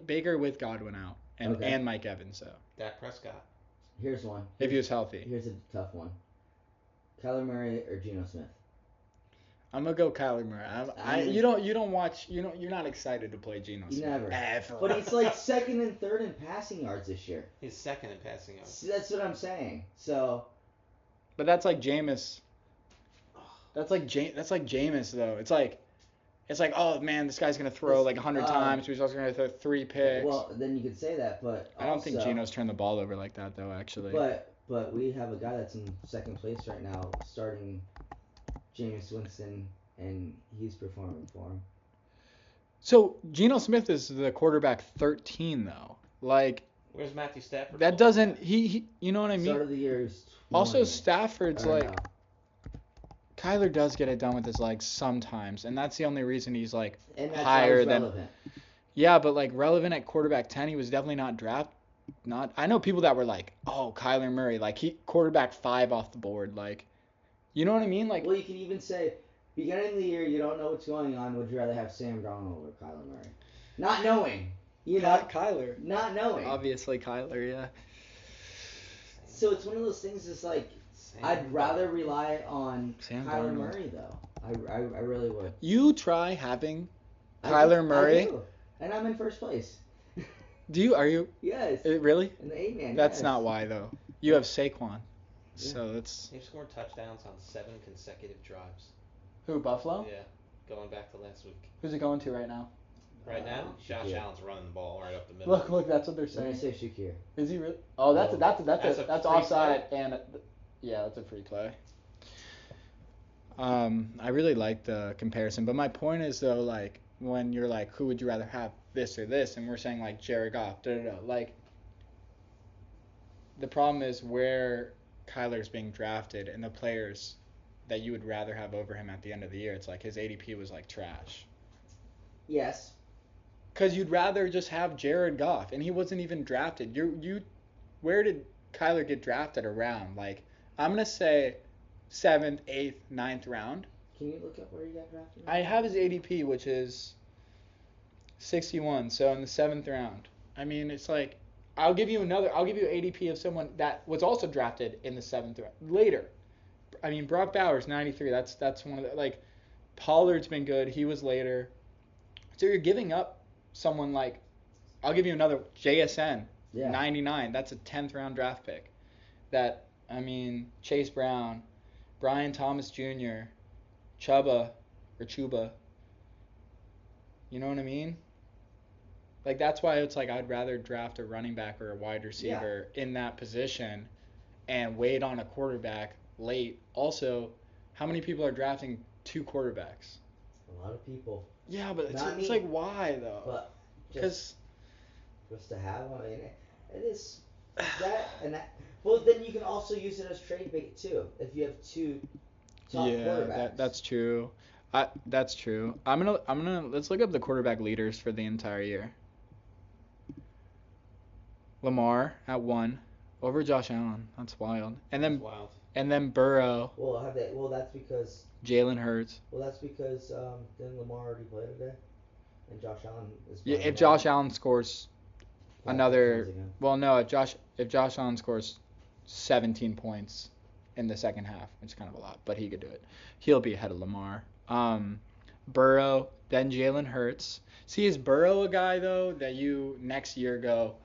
Baker with Godwin out and Mike Evans so. Dak Prescott. Here's one. If he was healthy. Here's a tough one. Kyler Murray or Geno Smith. I'm gonna go Kyler Murray. You don't watch. You're not excited to play Geno Smith. Never. Ever. But he's second and third in passing yards this year. He's second in passing yards. See, that's what I'm saying. So. But that's like Jameis. That's like Jameis though. It's like, oh man, this guy's gonna throw 100 times, but he's also gonna throw 3 picks. Well, then you could say that, but I don't think Geno's turned the ball over like that though, actually. But we have a guy that's in second place right now, starting Jameis Winston, and he's performing for him. So Geno Smith is the quarterback 13 though. Like Where's Matthew Stafford? that doesn't he you know what I Start mean? of the year is 20. Also Stafford's Or like no. Kyler does get it done with his legs sometimes, and that's the only reason he's like And that's why higher he's than relevant. yeah, but like relevant at quarterback 10, he was definitely not not I know people that were like, "Oh, Kyler Murray, like he quarterback 5 off the board." Like you know what I mean? Like Well, you can even say, beginning of the year, you don't know what's going on. Would you rather have Sam Darnold or Kyler Murray? Not knowing. You know? Kyler. Not knowing. Obviously Kyler, yeah. So it's one of those things. It's like I'd rather rely on Sam Kyler Darnold. Murray though. I really would. You try having I Kyler do- Murray. I do. And I'm in first place. Are you Yes. really? In the 8-man. That's yes. not why though. You have Saquon. So that's They've scored touchdowns on 7 consecutive drives. who, Buffalo? Yeah, going back to last week. Who's it going to right now? Right now, Josh Shakir. Allen's running the ball right up the middle. Look, that's what they're Let me saying. say Shakir. Is he really? Oh, that's No. that's Free offside and yeah, that's a free play. I really like the comparison, but my point is though, like when you're like, who would you rather have, this or this, and we're saying like Jared Goff, like the problem is where Kyler's being drafted and the players that you would rather have over him at the end of the year. It's like his ADP was like trash. Yes. Because you'd rather just have Jared Goff, and he wasn't even drafted. Where did Kyler get drafted around? Like, I'm gonna say 7th, 8th, 9th round. Can you look up where he got drafted? I have his ADP, which is 61, so in the 7th round. I mean, it's like I'll give you ADP of someone that was also drafted in the 7th round later. I mean, Brock Bowers 93. That's one of the, like, Pollard's been good. He was later. So you're giving up someone like, I'll give you another, JSN, Yeah. 99. That's a 10th round draft pick. That, I mean, Chase Brown, Brian Thomas Jr., Chuba. You know what I mean? Like, that's why it's like I'd rather draft a running back or a wide receiver in that position and wait on a quarterback late. Also, how many people are drafting 2 quarterbacks? A lot of people. Yeah, but it's Not me. like, why though? But Because just to have, I mean, it is that and that. Well, then you can also use it as trade bait too. If you have 2 top quarterbacks. that's true. That's true. I'm gonna let's look up the quarterback leaders for the entire year. Lamar at 1 over Josh Allen. That's wild. And That's then wild. Burrow, Well, have they? Well, that's because. Jalen Hurts. Well, that's because didn't Lamar already play today? And Josh Allen is. Yeah, playing if Josh Allen scores five another, touchdowns again. well, no, if Josh Allen scores 17 points in the second half, it's kind of a lot, but he could do it. He'll be ahead of Lamar. Burrow, then Jalen Hurts. See, is Burrow a guy though that you next year go,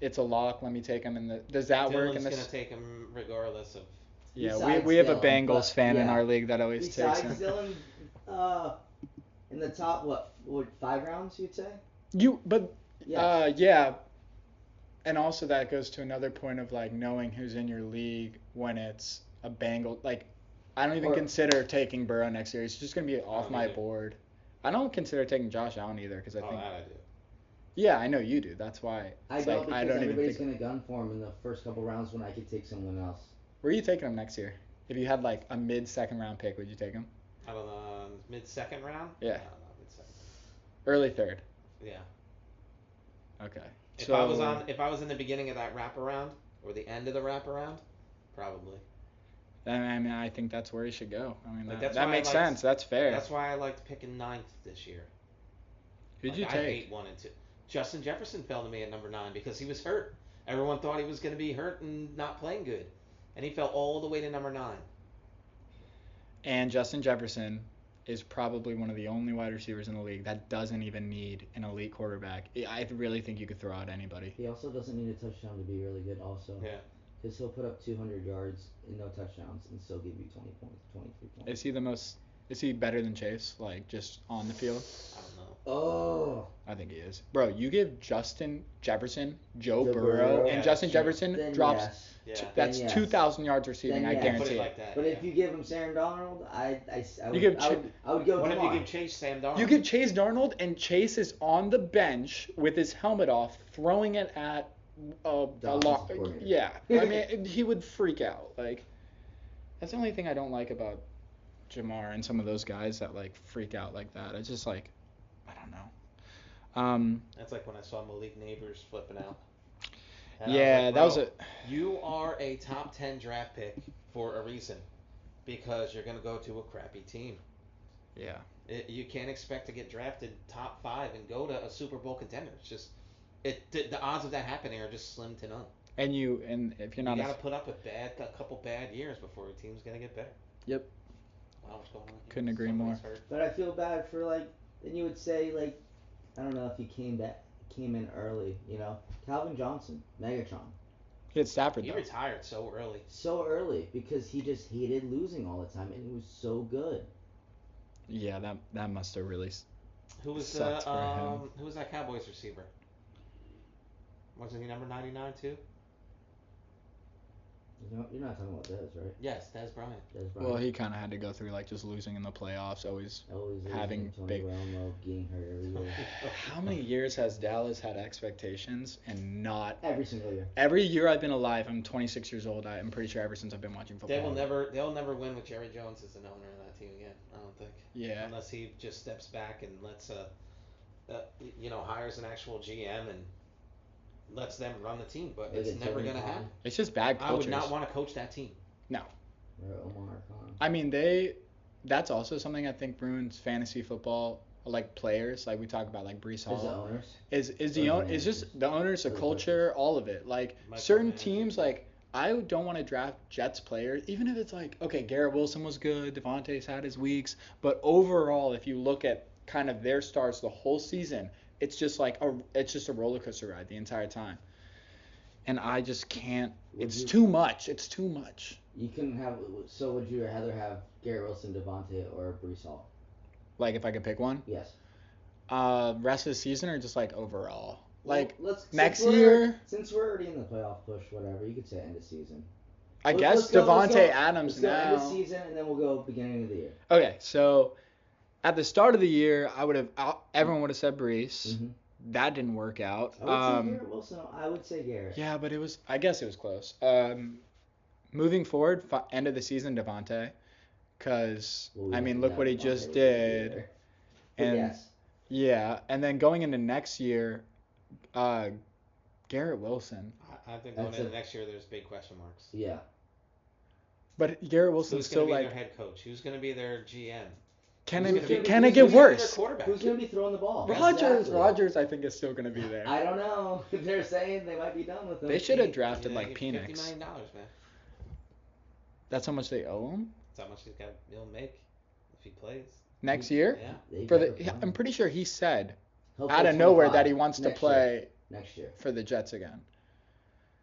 it's a lock, let me take him in the? Does that work in Dylan's this? gonna take him regardless of. Yeah, Besides we have a Dylan, Bengals but, fan in yeah. our league that always takes Besides him. Dylan, in the top what 5 rounds you'd say? But Yes. yeah, and also that goes to another point of like knowing who's in your league when it's a Bengal. Like, I don't even Or- consider taking Burrow next year. He's just gonna be off don't my either. board. I don't consider taking Josh Allen either because I Oh, think. that I do. Yeah, I know you do. That's why. I It's don't like, because I don't even everybody's think. gonna gun for him in the first couple rounds when I could take someone else. Where are you taking him next year? If you had like a mid-second round pick, would you take him? I don't know. Mid-second round? Yeah. I don't know. Mid-second. Early third. Yeah. Okay. If I was in the beginning of that wraparound or the end of the wraparound, probably. I mean, I think that's where he should go. I mean, Like, that that's why I makes liked- sense. That's fair. That's why I liked picking 9th this year. Who'd you I take? hate 1 and 2. Justin Jefferson fell to me at number 9 because he was hurt. Everyone thought he was going to be hurt and not playing good, and he fell all the way to number 9. And Justin Jefferson is probably one of the only wide receivers in the league that doesn't even need an elite quarterback. I really think you could throw out anybody. He also doesn't need a touchdown to be really good also. Yeah. Because he'll put up 200 yards and no touchdowns and still give you 20 points, 23 points. Is he better than Chase? Like, just on the field? I don't know. Oh. I think he is. Bro, you give Justin Jefferson, Joe Joe Burrow, Burrow. and Yeah, Justin sure. Jefferson Then drops. yes. Yeah. That's Then yes. 2,000 yards receiving. Then I yes. Put guarantee it it. like that. But yeah. if you give him Sam Darnold, I You give would go What if you Jamar. give Chase Sam Darnold? You give Chase Darnold, and Chase is on the bench with his helmet off, throwing it at a offensive lot. coordinator. Yeah, I mean, he would freak out. Like, that's the only thing I don't like about Jamar and some of those guys that like freak out like that. It's just like, I don't know. That's like when I saw Malik Neighbors flipping out. And I Yeah, like, that was "Bro, a. You are a top 10 draft pick for a reason, because you're gonna go to a crappy team. Yeah. You can't expect to get drafted top 5 and go to a Super Bowl contender. It's just the odds of that happening are just slim to none. And if you're not You got to put up with a couple bad years before your team's gonna get better. Yep. Wow, what's going on here? Couldn't agree Somebody's more. hurt. But I feel bad for then you would say I don't know if he came in early, Calvin Johnson, Megatron. He had Stafford He though. retired so early. So early because he just hated losing all the time and he was so good. Yeah, that must have really. Who was Sucked for him. who was that Cowboys receiver? Wasn't he number 99 too? You're not talking about Dez, right? Yes, Dez Bryant. Dez Bryant. Well, he kind of had to go through just losing in the playoffs, always having Tony big. Romo getting hurt every year. How many years has Dallas had expectations and not? Every single year. Every year I've been alive, I'm 26 years old. I'm pretty sure ever since I've been watching football. They'll never win with Jerry Jones as an owner of that team again. I don't think. Yeah. Unless he just steps back and lets hires an actual GM and lets them run the team, but Maybe it's never Tony gonna Khan. happen. It's just bad culture. I would not want to coach that team. No. Or Omar Khan. I mean, that's also something I think ruins fantasy football, like players, like we talk about, like Brees Is the Hall. owners? Is just the owners, the Or the culture, all of it. Like Micromanaging. certain teams, like I don't want to draft Jets players, even if it's like, okay, Garrett Wilson was good, Devontae's had his weeks, but overall, if you look at kind of their stars the whole season, it's just it's just a roller coaster ride the entire time. And I just can't. It's too much. It's too much. You couldn't have. So would you rather have Garrett Wilson, Devontae, or Brees Hall? Like if I could pick one, Yes. rest of the season or just like overall. Well, Next since year, Since we're already in the playoff push, whatever, you could say end of season. I Let's guess go- let's Devontae go- Adams let's go end of now. season, and then we'll go beginning of the year. Okay, so at the start of the year, everyone would have said Brees. Mm-hmm. That didn't work out. I would say Garrett Wilson. I would say Garrett. Yeah, but I guess it was close. Moving forward, end of the season, Devontae, because Well, we I mean, have look to what he have just Devontae did, there. But and yes. yeah, and then going into next year, Garrett Wilson. I think going That's into next year, there's big question marks. Yeah. But Garrett Wilson's Who's going still to be like, their head coach? Who's going to be their GM? can Who's it gonna be- can it who's get gonna be their worse? quarterback? Who's going to be throwing the ball? Rodgers, Exactly. I think is still gonna be there. I don't know. They're saying they might be done with him. They should have drafted Yeah, like give Penix. $50 million, man. That's how much they owe him That's how much he'll make if he plays. next year. Yeah. They For better the, plan. I'm pretty sure he said He'll out play of nowhere 25 that he wants to next play year. Next year. for the Jets again.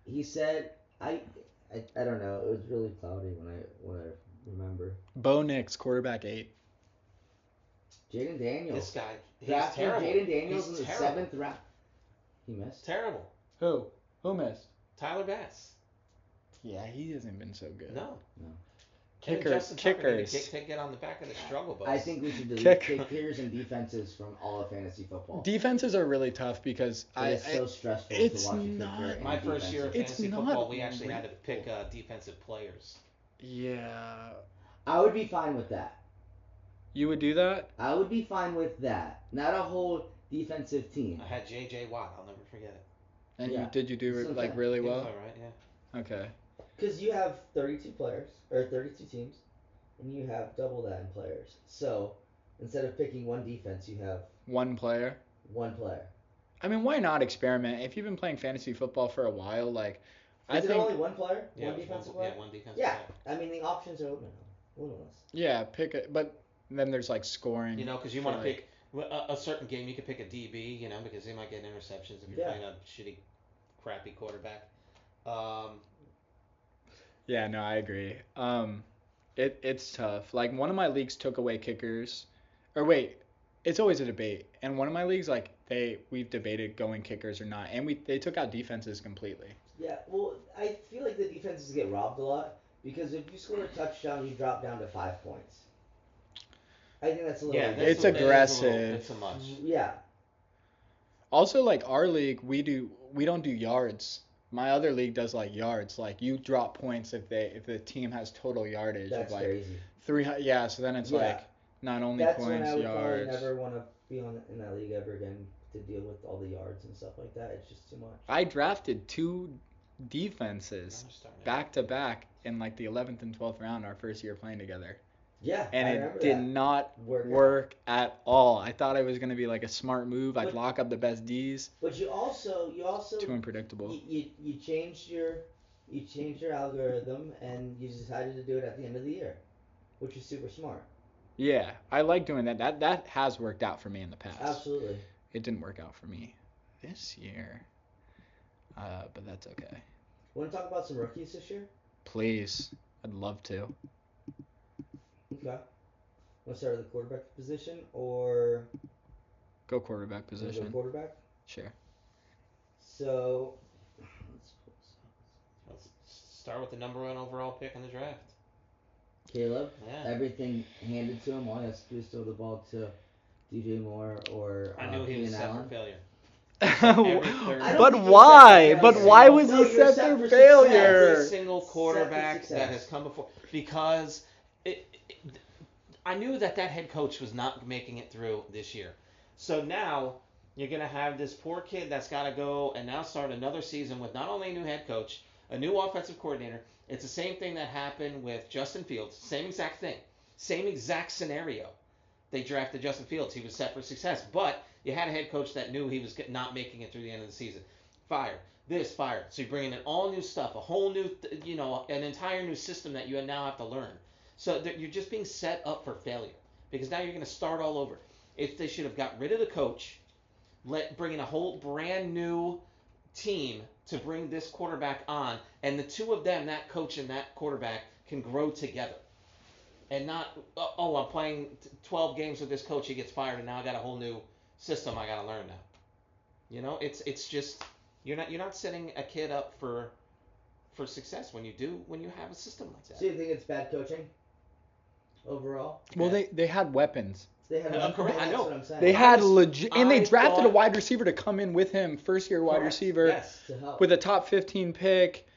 He said, I don't know. It was really cloudy when I remember. Bo Nix, quarterback 8. Jaden Daniels. This guy, he's Drafted terrible. Jaden Daniels He's in the terrible. 7th round. He missed. Terrible. Who missed? Tyler Bass. Yeah, he hasn't been so good. No. Kickers. Get on the back of the struggle bus. I think we should delete Kicker. kickers and defenses from all of fantasy football. Defenses are really tough because It's so stressful it's to watch a not- kicker and My first year of It's fantasy not football, we actually had to real. pick defensive players. yeah, I would be fine with that. you would do that. I would be fine with that. Not a whole defensive team. I had J.J. Watt. I'll never forget it. And Yeah. did you do That's like okay. really He was well? all right, yeah. Okay. Because you have 32 players, or 32 teams, and you have double that in players. So, instead of picking one defense, you have One player. one player. I mean, why not experiment? If you've been playing fantasy football for a while, like I Is it think only one player? Yeah, One it was defensive one, player? yeah, one defensive Yeah. player. I mean, the options are limitless. yeah, pick it, but then there's like scoring. You know, because you for, want to like- pick a certain game. You could pick a DB, you know, because they might get interceptions if you're Yeah. playing a shitty, crappy quarterback. Yeah, no, I agree. It's tough. Like one of my leagues took away kickers, or wait, it's always a debate. And one of my leagues, like we've debated going kickers or not, and they took out defenses completely. Yeah, well, I feel like the defenses get robbed a lot because if you score a touchdown, you drop down to 5 points. I think that's a little. Yeah, It's that is aggressive. it's a much. Yeah. Also, like our league, we don't do yards. My other league does like yards. Like you drop points if the team has total yardage That's of like crazy. 300. Yeah, so then it's Yeah. like not only That's points, when I would yards. probably never want to be in that league ever again to deal with all the yards and stuff like that. It's just too much. I drafted 2 defenses back to back in like the 11th and 12th round our first year playing together. Yeah, And I it remember did that. not work at all. I thought it was going to be like a smart move. I'd lock up the best Ds. But you also Too unpredictable. you changed your algorithm and you decided to do it at the end of the year, which is super smart. Yeah, I like doing that. That has worked out for me in the past. Absolutely. It didn't work out for me this year. But that's okay. Want to talk about some rookies this year? Please. I'd love to. Okay. Want to start at the quarterback position or Go quarterback wanna go position. quarterback? Sure. So Let's start with the number 1 overall pick in the draft. Caleb, Yeah. everything handed to him. All he has to do is throw the ball to DJ Moore or I knew he was Keenan set Allen. for failure. I don't But think why? you're set for But failure. why was No, he you're set set for for failure? Every single quarterback success. that has come before, because I knew that head coach was not making it through this year. So now you're going to have this poor kid that's got to go and now start another season with not only a new head coach, a new offensive coordinator. It's the same thing that happened with Justin Fields. Same exact thing. Same exact scenario. They drafted Justin Fields. He was set for success. But you had a head coach that knew he was not making it through the end of the season. Fired. Fired. So you're bringing in all new stuff, a whole new, an entire new system that you now have to learn. So you're just being set up for failure because now you're going to start all over. If they should have got rid of the coach, bring in a whole brand new team to bring this quarterback on, and the two of them, that coach and that quarterback, can grow together. And not, I'm playing 12 games with this coach, he gets fired, and now I got a whole new system I got to learn now. It's just you're not setting a kid up for success when you have a system like that. So you think it's bad coaching overall? Well, they had weapons. They had correct. I know. That's what I'm saying. They had legit, and they I drafted thought- a wide receiver to come in with him, first year wide Correct. receiver Yes. to help. with a top 15 pick.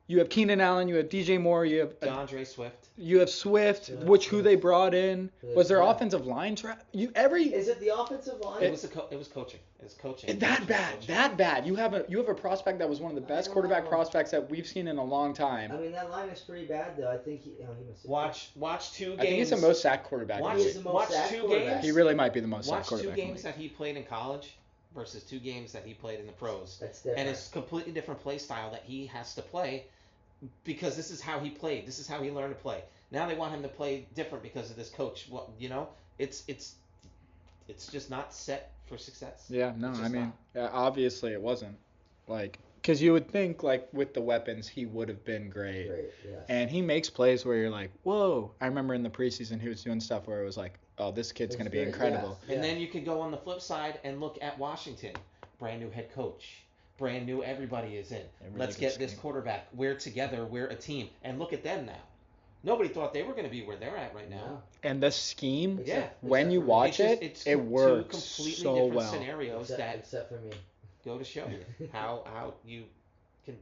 You have Keenan Allen, you have DJ Moore, you have DeAndre Swift. Swift, Yeah. who they brought in. Was their Yeah. offensive line Is it the offensive line? It was coaching. It was coaching. that bad. You have a prospect that was one of the best quarterback prospects that we've seen in a long time. I mean, that line is pretty bad, though. I think he missed it. Watch 2 games. I think he's the most sacked quarterback. Watch, in the He's league. the most watch sacked 2 quarterback. games. He really might be the most sacked Watch 2 quarterback. in the games league. that he played in college versus 2 games that he played in the pros. That's different. And it's a completely different play style that he has to play because this is how he played. This is how he learned to play. Now they want him to play different because of this coach. It's just not set for success. Yeah, no, It's I just mean, not. obviously it wasn't. Like, because you would think, like, with the weapons, he would have been great. Great, yes. And he makes plays where you're like, whoa. I remember in the preseason he was doing stuff where it was like, oh, this kid's going to be That's good, incredible. yeah. And then you could go on the flip side and look at Washington. Brand new head coach. Brand new everybody is in. really Let's good get this scheme. quarterback. We're together. We're a team. And look at them now. Nobody thought they were going to be where they're at right now. And the scheme, Yeah. when you watch It's it works two completely so different well. scenarios that Except for me. go to show you how you can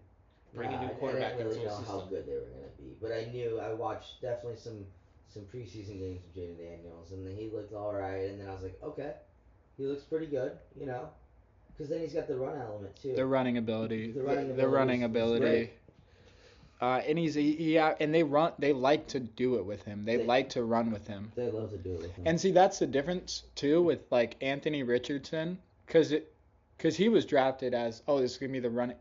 bring a new I quarterback didn't really into a know how system. good they were going to be. But I watched definitely some preseason games with Jaden Daniels, and he looked all right. And then I was like, okay, he looks pretty good, Because then he's got the run element, too. The running ability. The running The running ability is ability. great. And and they like to do it with him. They like to run with him. They love to do it with him. And see, that's the difference too with like Anthony Richardson, because he was drafted as, oh, this is gonna be the running,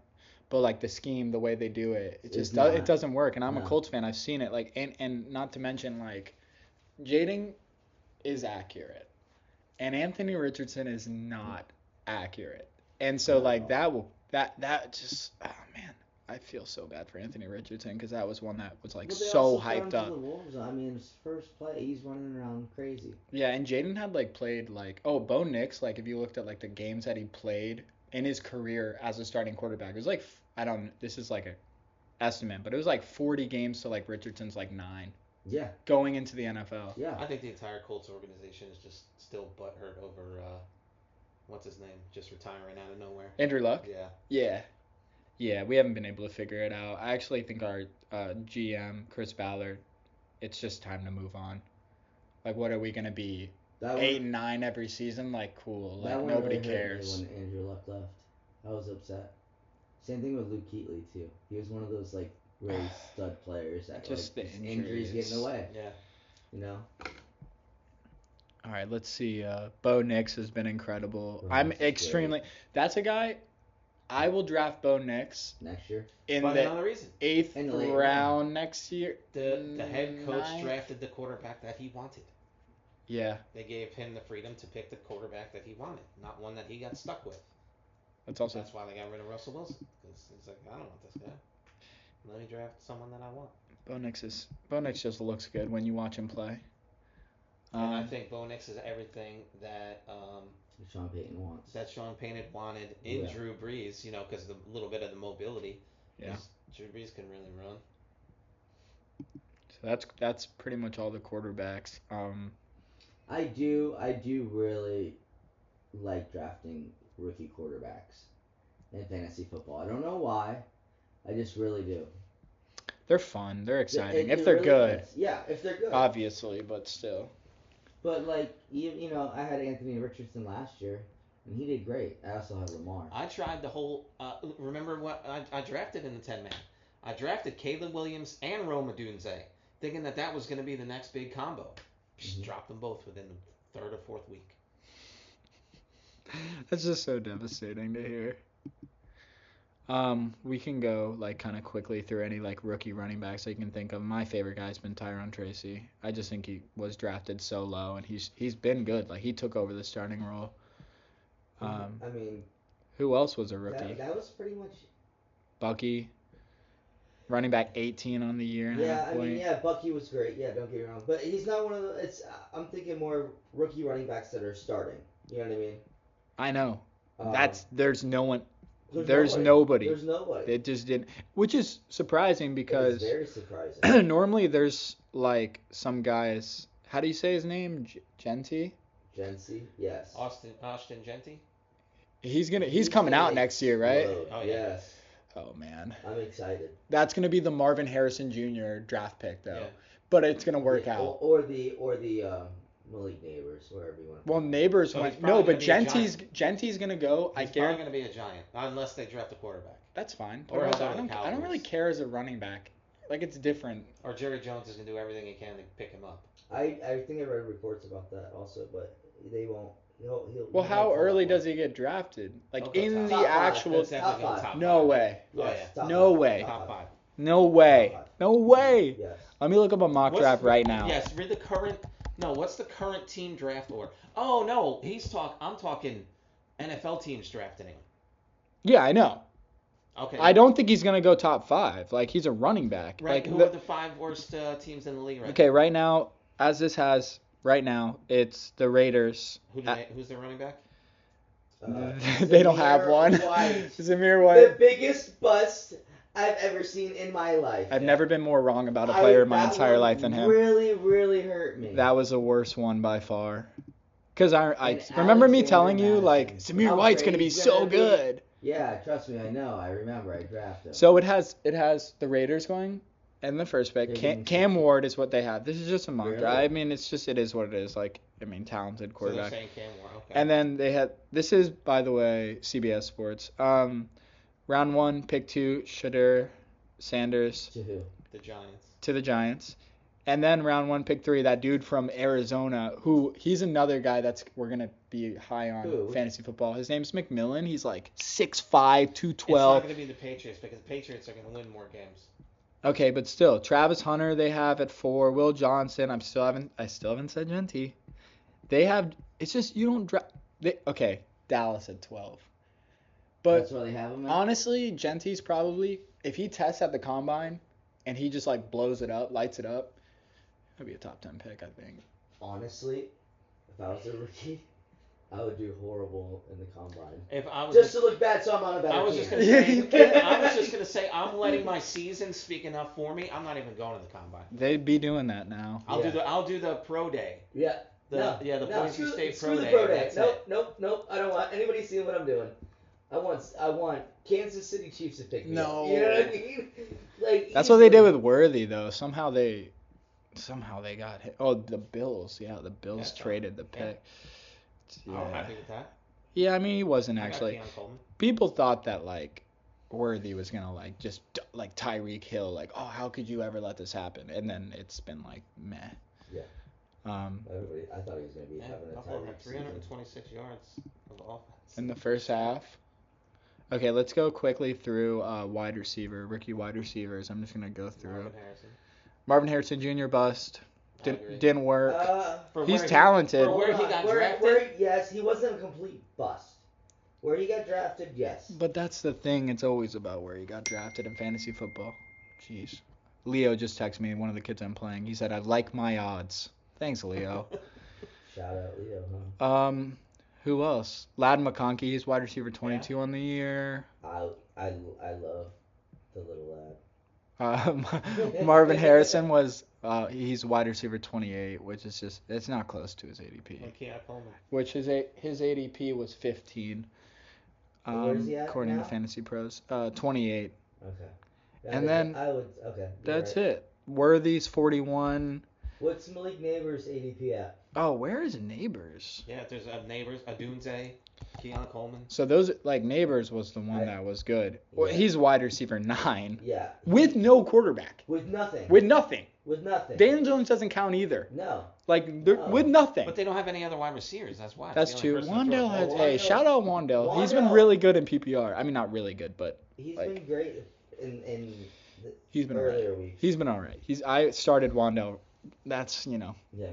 but like the scheme, the way they do it, it doesn't work. And I'm a No. Colts fan. I've seen it. Like and not to mention like, Jaden is accurate, and Anthony Richardson is not accurate. And so like that just, oh man, I feel so bad for Anthony Richardson because that was one that was like But they so also throw him hyped to up. the Wolves. I mean, his first play, he's running around crazy. Yeah, and Jaden had like played like Bo Nix, like if you looked at like the games that he played in his career as a starting quarterback, it was like I don't this is like a estimate, but it was like 40 games to like Richardson's like 9 Yeah, going into the NFL. yeah. I think the entire Colts organization is just still butthurt over what's his name just retiring out of nowhere. Andrew Luck? Yeah. Yeah. Yeah, we haven't been able to figure it out. I actually think our GM, Chris Ballard, it's just time to move on. Like, what are we going to be? That 8 and 9 every season? Like, cool. Like, that one nobody really hurt me cares. when Andrew Luck left. I was upset. Same thing with Luke Kuechly too. He was one of those like really stud players that Just like, the his injuries injuries. getting away. Yeah. You know. All right, let's see. Bo Nix has been incredible. Bo I'm Nix is extremely. That's a guy. I will draft Bo Nix Next year. in But the another reason, 8th In the late round next year. the head coach 9th. drafted the quarterback that he wanted. Yeah, They gave him the freedom to pick the quarterback that he wanted, not one that he got stuck with. that's also. That's why they got rid of Russell Wilson. Because he's like, I don't want this guy. Let me draft someone that I want. Bo Nix just looks good when you watch him play. And I think Bo Nix is everything that Sean Payton wants. Sean Payton wanted in Yeah. Drew Brees, because the little bit of the mobility. Yeah. 'Cause Drew Brees can really run. So that's pretty much all the quarterbacks. I do really like drafting rookie quarterbacks in fantasy football. I don't know why. I just really do. They're fun. They're exciting It if they're really good, is. Yeah, if they're good. obviously, but still. But like I had Anthony Richardson last year, and he did great. I also had Lamar. I tried the whole. Remember what I drafted in the 10-man? I drafted Caleb Williams and Rome Odunze, thinking that was going to be the next big combo. Just dropped them both within the 3rd or 4th week. That's just so devastating to hear. We can go like kind of quickly through any like rookie running backs that you can think of. My favorite guy's been Tyrone Tracy. I just think he was drafted so low, and he's been good. Like he took over the starting role. I mean, Who else was a rookie? that was pretty much. Bucky, running back 18 on the year. Yeah, I mean, yeah, Bucky was great. Yeah, don't get me wrong, but he's not one of the. I'm thinking more rookie running backs that are starting. You know what I mean? I know. There's no one. There's nobody. There's nobody. It just didn't, which is surprising because It is very surprising. normally there's like some guys. How do you say his name? Genty. Gency, yes. Austin Genty? He's coming out next year, right? Explode. Oh, yeah. Yes. Oh man, I'm excited. that's gonna be the Marvin Harrison Jr. draft pick though, Yeah. but it's gonna work Yeah, out. Or the Malik Neighbors, wherever you want to. Well, neighbors So went he's no, probably but gonna be a Genty's gonna go. I He's probably guarantee going to be a giant, unless they draft a quarterback. that's fine. Or I he'll go to the don't really Cowboys. care as a running back. Like it's different. Or Jerry Jones is going to do everything he can to pick him up. I think I read reports about that also, but they won't. He'll Well, how early does he get drafted? Like Okay, in top the five. actual. That's definitely top top No five. way. Oh, Yes, yeah. top No five, way. Top 5. No way. Top five. No way. Yes. Let me look up a mock What's draft the- right now. Yes, read the current. No, what's the current team draft order? Oh no, I'm talking NFL teams drafting him. Yeah, I know. Okay. I don't think he's gonna go top 5. Like he's a running back. Right. Like Who are the 5 worst teams in the league right okay, right now, as this has right now, it's the Raiders. now? Who's the running back? They don't have one. White. Zamir The White. biggest bust I've ever seen in my life. I've never been more wrong about a player in my That entire one life than him. Really, really hurt me. That was the worst one by far. Because I And remember me Alexander telling you, like, Madison. Samir How White's going to great be he's so gonna be. good. Yeah, trust me, I know. I remember. I drafted him. So it has the Raiders going in the first pick. They're getting Cam Ward is what they have. This is just a mock Really? draft. I mean, it is what it is. Like, I mean, talented So quarterback. they're saying Cam Ward. Okay. And then they had, this is, by the way, CBS Sports. Round 1, pick 2, Shadur Sanders To who? the Giants. to the Giants. And then round 1, pick 3, that dude from Arizona, he's another guy we're going to be high on Who? fantasy football. His name's McMillan. He's like 6'5", 212. It's not going to be the Patriots because the Patriots are going to win more games. Okay, but still, Travis Hunter they have at 4. Will Johnson, I still haven't said Genty. They have. It's just you don't draft. Okay, Dallas at 12. But That's where they have him at? honestly, Genty's probably if he tests at the combine and he just like blows it up, lights it up, he'll be a top 10 pick, I think. Honestly, if I was a rookie, I would do horrible in the combine. If I was Just to look bad, so I'm on a better I was team. just gonna say, I was just gonna say, I'm letting my season speak enough for me. I'm not even going to the combine. They'd be doing that now. I'll do the pro day. Yeah. The Boise State pro day. Screw the pro day. That's Nope, it. nope. I don't want anybody seeing what I'm doing. I want Kansas City Chiefs to pick me up. No. You know what I mean? Like That's what they did with Worthy, though. Somehow they got hit. Oh, the Bills. Yeah, the Bills traded the pick. Yeah. I'm happy with that. Yeah, I mean, he wasn't I got actually. Keon Coleman. People thought that, like, Worthy was going to, like, just, like, Tyreek Hill. Like, oh, how could you ever let this happen? And then it's been, like, meh. Yeah. I thought he was going to be having a Buffalo Tyreek had 326 yards of offense. In the first half. Okay, let's go quickly through rookie wide receivers. I'm just going to go through. Marvin Harrison Jr. bust. Didn't work. He's talented. For where he got drafted? Yes, he wasn't a complete bust. Where he got drafted, yes. But that's the thing. It's always about where he got drafted in fantasy football. Jeez. Leo just texted me, one of the kids I'm playing. He said, I like my odds. Thanks, Leo. Shout out Leo, huh? Who else? Ladd McConkey, he's wide receiver 22 on the year. I love the little lad. Marvin Harrison he's wide receiver 28, which is just, it's not close to his ADP. Which his ADP was 15. Where is he at according now? to Fantasy Pros. 28. Okay. And then that's right. it. Worthy's 41. What's Malik Neighbors' ADP at? Oh, where is Neighbors? Yeah, there's Neighbors, Adunze, Keon Coleman. So those, like, Neighbors was the one that was good. Well, he's wide receiver 9. Yeah. With no quarterback. With nothing. Daniel Jones doesn't count either. No. With nothing. But they don't have any other wide receivers. That's why. That's true. Wandale has. Hey, shout out Wandale. He's Wandale. been really good in PPR. I mean, not really good, but He's been great in he's been earlier weeks. He's been all right. I started Wandale. That's,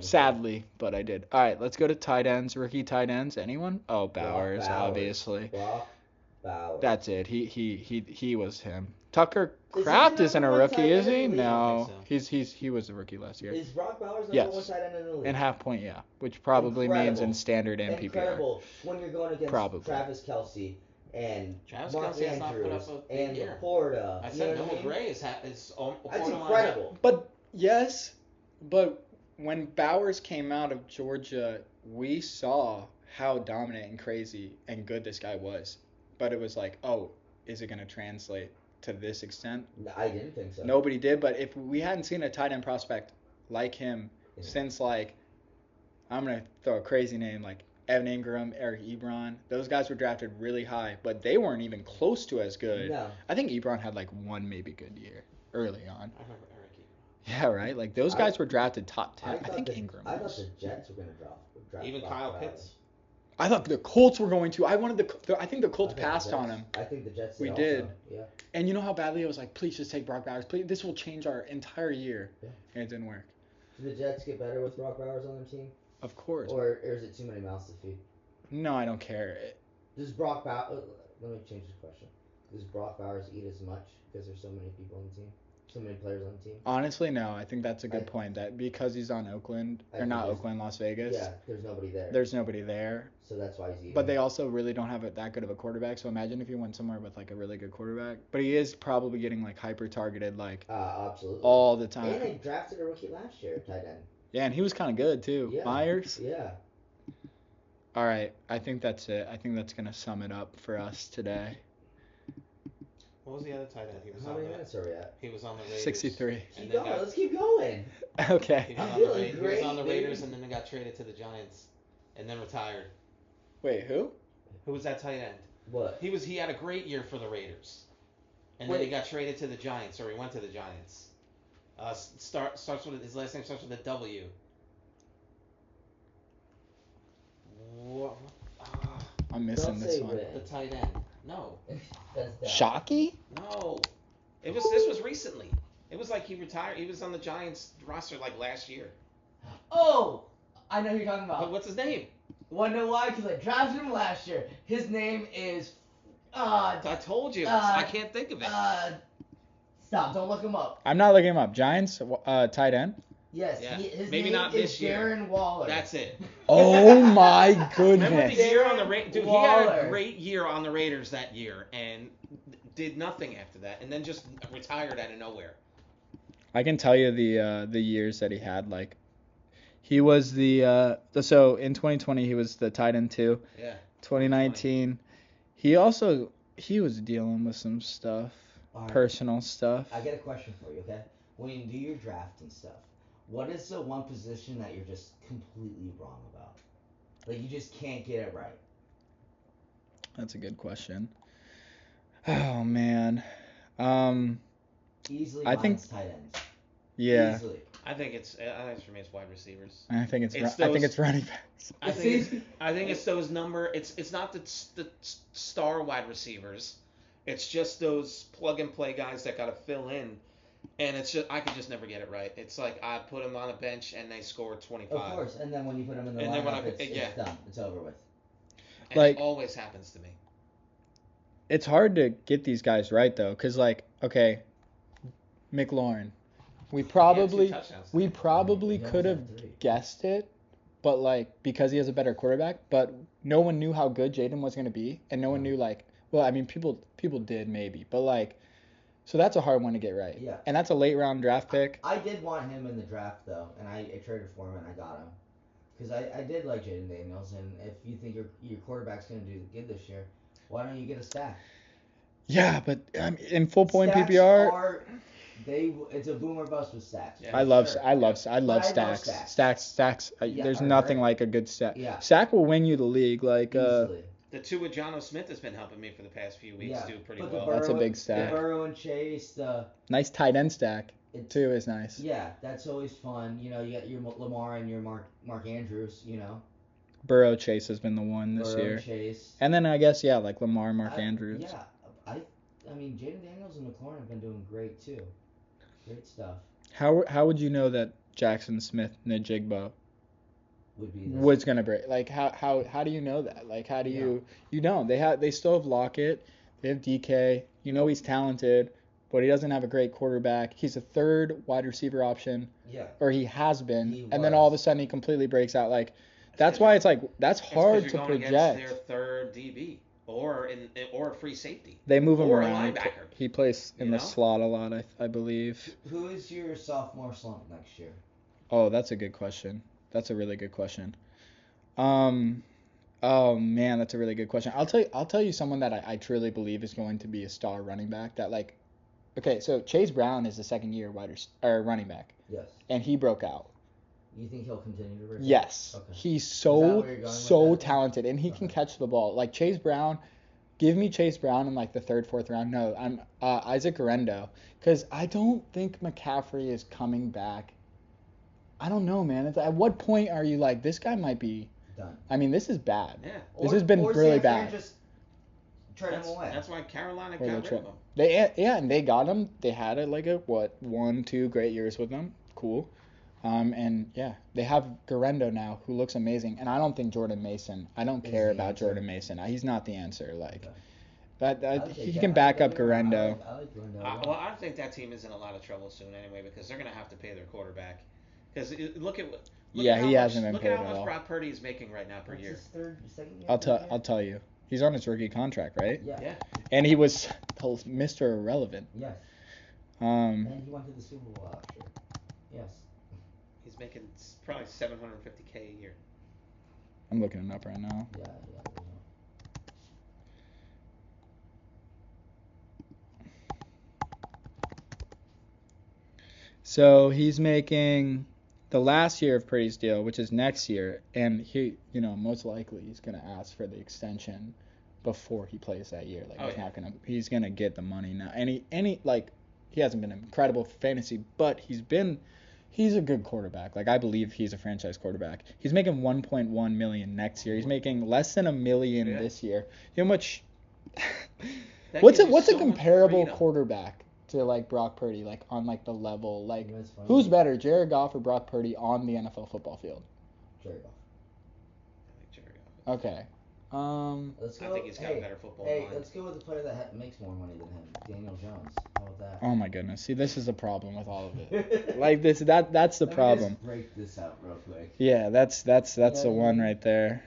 sadly, but I did. All right, let's go to tight ends. Rookie tight ends. Anyone? Oh, Bowers, obviously. Bowers. That's it. He was him. Tucker Kraft isn't a rookie, is he? No. He was a rookie last year. Is Brock Bowers number one tight end in the league? In half point, yeah. Which probably means in standard and PPR. Incredible when you're going against Travis Kelce and Mark Andrews and Laporta. I said Noah Gray is that's incredible. But when Bowers came out of Georgia, we saw how dominant and crazy and good this guy was. But it was like, oh, is it going to translate to this extent? I didn't think so. Nobody did, but if we hadn't seen a tight end prospect like him since, like, I'm going to throw a crazy name, like Evan Ingram, Eric Ebron, those guys were drafted really high, but they weren't even close to as good. No. I think Ebron had, like, one maybe good year early on. I remember Eric Ebron. Yeah, right? Like, those guys were drafted top 10. I think Ingram I thought was. the Jets were going to draft Even Kyle Pitts. I thought the Colts were going to. I think the Colts passed on him. I think the Jets We did. did. Also. Yeah. And you know how badly I was like, please just take Brock Bowers. Please, this will change our entire year. Yeah. And it didn't work. Did the Jets get better with Brock Bowers on their team? Of course. Or is it too many mouths to feed? No, I don't care. Does Brock Bowers... Let me change this question. Does Brock Bowers eat as much because there's so many people on the team? So many players on the team? Honestly, no. I think that's a good point. That because he's on Las Vegas. Yeah, there's nobody there. There's nobody there. So that's why he's eating. But they also really don't have that good of a quarterback. So imagine if he went somewhere with like a really good quarterback. But he is probably getting like hyper targeted like absolutely all the time. And they drafted a rookie last year, tight end. Yeah, and he was kind of good too. Yeah. Myers. Yeah. All right, I think that's it. I think that's gonna sum it up for us today. What was the other tight end? How many minutes are we at? He was on the Raiders. 63. Keep going. Let's keep going. Okay. He was on the Raiders and then they got traded to the Giants and then retired. Wait, who? Who was that tight end? What? He had a great year for the Raiders. And then he got traded to the Giants, or he went to the Giants. Starts with his last name starts with a W. I'm missing this one. The tight end. No. Shockey? No. This was recently. It was like he retired. He was on the Giants roster like last year. Oh, I know who you're talking about. But what's his name? Want to know why? Because I drafted him last year. His name is. I told you. I can't think of it. Stop. Don't look him up. I'm not looking him up. Giants tight end. Yes. Yeah. His Maybe name not is this year. Darren Waller. That's it. Oh my Remember goodness. the year on the Raiders? Dude, he had Waller. a great year on the Raiders that year and did nothing after that, and then just retired out of nowhere. I can tell you the years that he had. Like, he was so in 2020 he was the tight end 2. Yeah. 2019, he was dealing with some stuff, Alright. personal stuff. I got a question for you, okay? When you do your draft and stuff, what is the one position that you're just completely wrong about? Like, you just can't get it right. That's a good question. Oh man. Easily I think- mine's tight ends. Yeah. Easily. I think for me it's wide receivers. I think it's those- running backs. I think it's those it's not the star wide receivers. It's just those plug and play guys that got to fill in, and it's just I could just never get it right. It's like I put them on a bench and they score 25. Of course, and then when you put them in the And then when lineup, it's yeah. done. It's over with. And Like- it always happens to me. It's hard to get these guys right though, cause like, okay, McLaurin, we probably He had 2 touchdowns. we probably He almost could have had 3. guessed it, but like because he has a better quarterback, but no one knew how good Jaden was gonna be, and no one knew like, well, I mean people did maybe, but like, so that's a hard one to get right. Yeah. And that's a late round draft pick. I did want him in the draft though, and I traded for him and I got him, because I did like Jaden Daniels, and if you think your quarterback's gonna do good this year, why don't you get a stack? Yeah, but in full point Stacks PPR, it's a boom or bust with stacks. Yeah. I love Sure. stacks. Stacks. Yeah, There's are nothing great. like a good stack. Yeah. Stack will win you the league. Like Easily. The 2 with Jon Smith has been helping me for the past few weeks Yeah, do pretty but well. That's a big stack. The Burrow and Chase, nice tight end stack it's, too is nice. Yeah, that's always fun. You know, you got your Lamar and your Mark Andrews. You know, Burrow Chase has been the one this Burrow year. and Chase. And then I guess like Lamar, Mark Andrews. Yeah, I mean, Jaden Daniels and McLaurin have been doing great too. Great stuff. How would you know that Jackson Smith Njigba Would be this. was gonna break? Like how do you know that? Like how do you don't? They still have Lockett, they have DK. You know he's talented, but he doesn't have a great quarterback. He's a third wide receiver option, Yeah. or he has been, He and then was. all of a sudden he completely breaks out. Like that's why it's like that's It's 'cause hard you're to going project. against their third DB or a free safety. They move him or a around. linebacker. He plays in You the know? slot a lot, I believe. Who is your sophomore slump next year? Oh, that's a good question. That's a really good question. Oh man, that's a really good question. I'll tell you someone that I truly believe is going to be a star running back. That like, okay, so Chase Brown is the second year running back, Yes. and he broke out. You think he'll continue to break? Yes, Okay. he's that so where you're going with that? talented, and he can Okay. catch the ball. Like Chase Brown, give me Chase Brown in like the third, fourth round. No, I'm Isaac Guerrero, because I don't think McCaffrey is coming back. I don't know, man. At what point are you like, this guy might be? Done. I mean, this is bad. Yeah. This has been or really San Fran bad. just trade him away. That's why Carolina Or got they rid trade- of him. And they got him. They had it like a 1-2 great years with him. Cool. And yeah, they have Guerrero now, who looks amazing. And I don't think Jordan Mason. I don't Is care the about answer. Jordan Mason. He's not the answer. Like Okay. that, I like he that. can I back like up that. Guerrero. I like Guerrero. Well, I think that team is in a lot of trouble soon anyway because they're going to have to pay their quarterback. Because look at Yeah, at how he much, hasn't been look paid at how at much all. Brock Purdy is making right now per What's year. his second year? I'll tell you. He's on his rookie contract, right? Yeah. Yeah. And he was Mr. Irrelevant. Yes. Um, And he went to the Super Bowl last year. Yes. He's making probably $750K a year. I'm looking it up right now. Yeah. So he's making the last year of Purdy's deal, which is next year, and he, most likely he's gonna ask for the extension before he plays that year. Like he's gonna get the money now. And he hasn't been incredible for fantasy, but he's a good quarterback. Like I believe he's a franchise quarterback. He's making 1.1 million next year. He's making less than $1 million this year. You know how much? That What's gives you a so much comparable freedom. quarterback to like Brock Purdy, like on like the level, like You know, it's funny. who's better, Jared Goff or Brock Purdy on the NFL football field? Jared Goff. I like Jerry Goff. Okay, Let's go. I think he's got better football Hey, mind. let's go with the player that makes more money than him, Daniel Jones. How about that? Oh my goodness. See, this is the problem with all of it. Like that's the Let me problem. just break this out real quick. Yeah, that's You know the what I one mean? right there.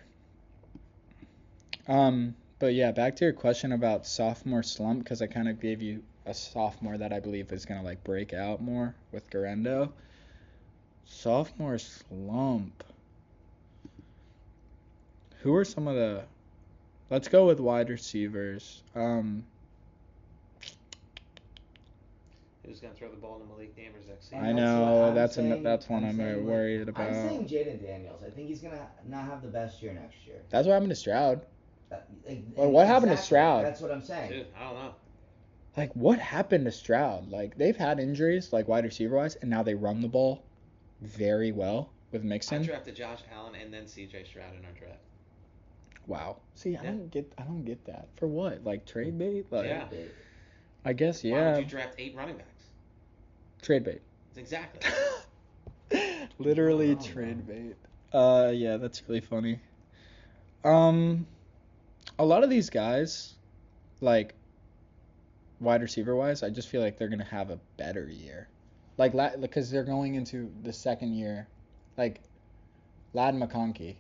But yeah, back to your question about sophomore slump, because I kind of gave you a sophomore that I believe is gonna like break out more with Garendo. Sophomore slump. Who are some of the? Let's go with wide receivers. Who's going to throw the ball to Malik Neighbors next And season? I that's what know I'm that's saying. that's one I'm I'm saying, worried I'm about. saying Jaden Daniels. I think he's gonna not have the best year next year. That's what happened to Stroud. Well, what happened to Stroud? That's what I'm saying. Dude, I don't know. Like, what happened to Stroud? Like, they've had injuries, like wide receiver wise, and now they run the ball very well with I Mixon. drafted Josh Allen and then C.J. Stroud in our draft. Wow. See, I Yeah. don't get that. For what? Like trade bait? Like, Yeah. I guess Why yeah. would you draft 8 running backs? Trade bait. Exactly. Literally You're wrong, trade bro. bait. Yeah, that's really funny. A lot of these guys, like wide receiver wise, I just feel like they're gonna have a better year. Like, because they're going into the second year. Like, Lad McConkey.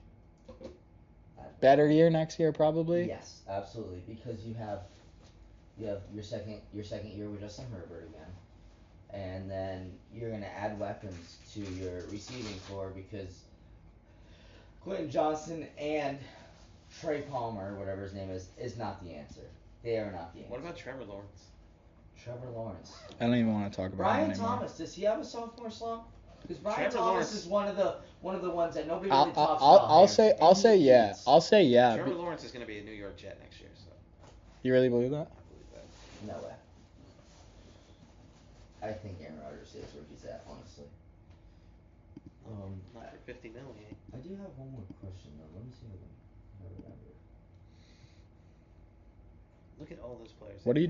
Better year next year, probably. Yes, absolutely. Because you have your second year with Justin Herbert again, and then you're gonna add weapons to your receiving core because Quentin Johnson and Trey Palmer, whatever his name is not the answer. They are not the answer. What about Trevor Lawrence? Trevor Lawrence? I don't even want to talk about Brian him anymore. Thomas, does he have a sophomore slump? Because Brian Trevor Thomas Lawrence- is one of the ones that nobody really talks I'll about. say And he yeah. eats. I'll say yeah. Trevor Lawrence is going to be a New York Jet next year, so You really believe that? I believe that. No way. I think Aaron Rodgers is where he's at, honestly. Not for $50 million. I do have one more question though. Let me see if I remember. Look at all those players. What do you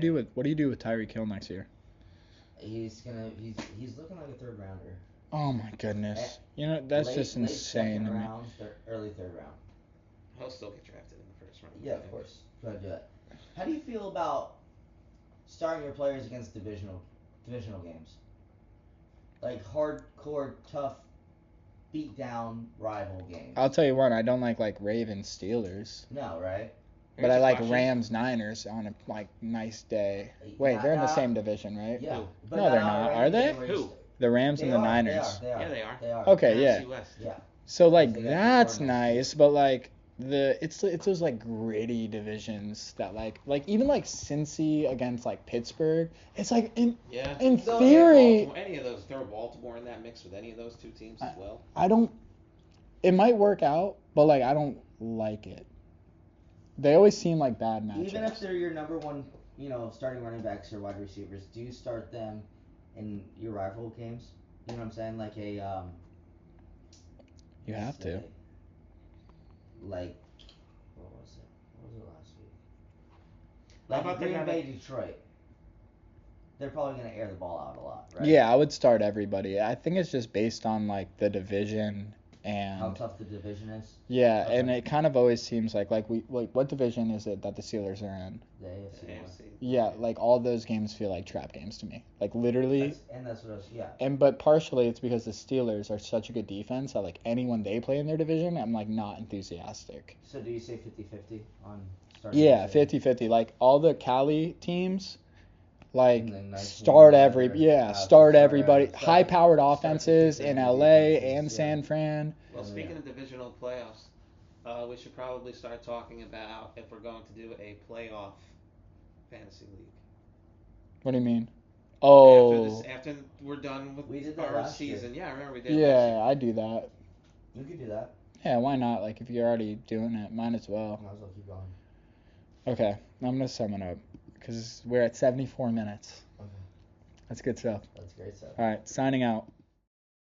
do with Tyreek Hill next year? He's looking like a third rounder. Oh my goodness. You know, that's just late insane second to me. round, early third round. He'll still get drafted in the first round. Yeah, of course. Go ahead, do that. How do you feel about starting your players against divisional games? Like hardcore, tough, beat down rival games. I'll tell you what, I don't like Ravens Steelers, No, right? but I like question. Rams Niners on a like nice day. Wait, they're in the same division, right? Yeah. Who? But No, they're on a not. rainy Are they? day where you Who? st- The Rams They and the are, Niners. They are. Yeah, they are. They are. Okay, yeah. NFC West. Yeah. So like They got the that's Cardinals, nice, but like it's those like gritty divisions that like even like Cincy against like Pittsburgh. It's like in Yeah. So, theory Any of those, throw Baltimore in that mix with any of those two teams as well. I don't. It might work out, but like I don't like it. They always seem like bad matchups. Even if they're your number one, starting running backs or wide receivers, do you start them in your rival games? You know what I'm saying? Like a You have to. say, Like, what was it? What was it last week? How Like about the Green guy Bay, Detroit. They're probably gonna air the ball out a lot, right? Yeah, I would start everybody. I think it's just based on like the division How and tough the division is. yeah, Okay. and it kind of always seems like what division is it that the Steelers are in? The AFC. one. AFC. Yeah, like all those games feel like trap games to me. Like literally. That's what I was. Yeah. But partially it's because the Steelers are such a good defense that like anyone they play in their division, I'm like not enthusiastic. So do you say 50-50 on starting? Yeah, the 50-50. Like all the Cali teams, like And then nice start warm every weather. start everybody. Start- High powered start offenses the in good LA defenses, and yeah. San Fran. Well, Oh, speaking yeah. of divisional playoffs, we should probably start talking about if we're going to do a playoff fantasy league. What do you mean? Oh, After we're done with We did that our last year. season. Yeah, I remember we did. yeah, I do that. You could do that. Yeah, why not? Like if you're already doing it, might as well. Might as well keep going. Okay, I'm gonna sum it up because we're at 74 minutes. Okay. That's good stuff. That's great stuff. All right, signing out.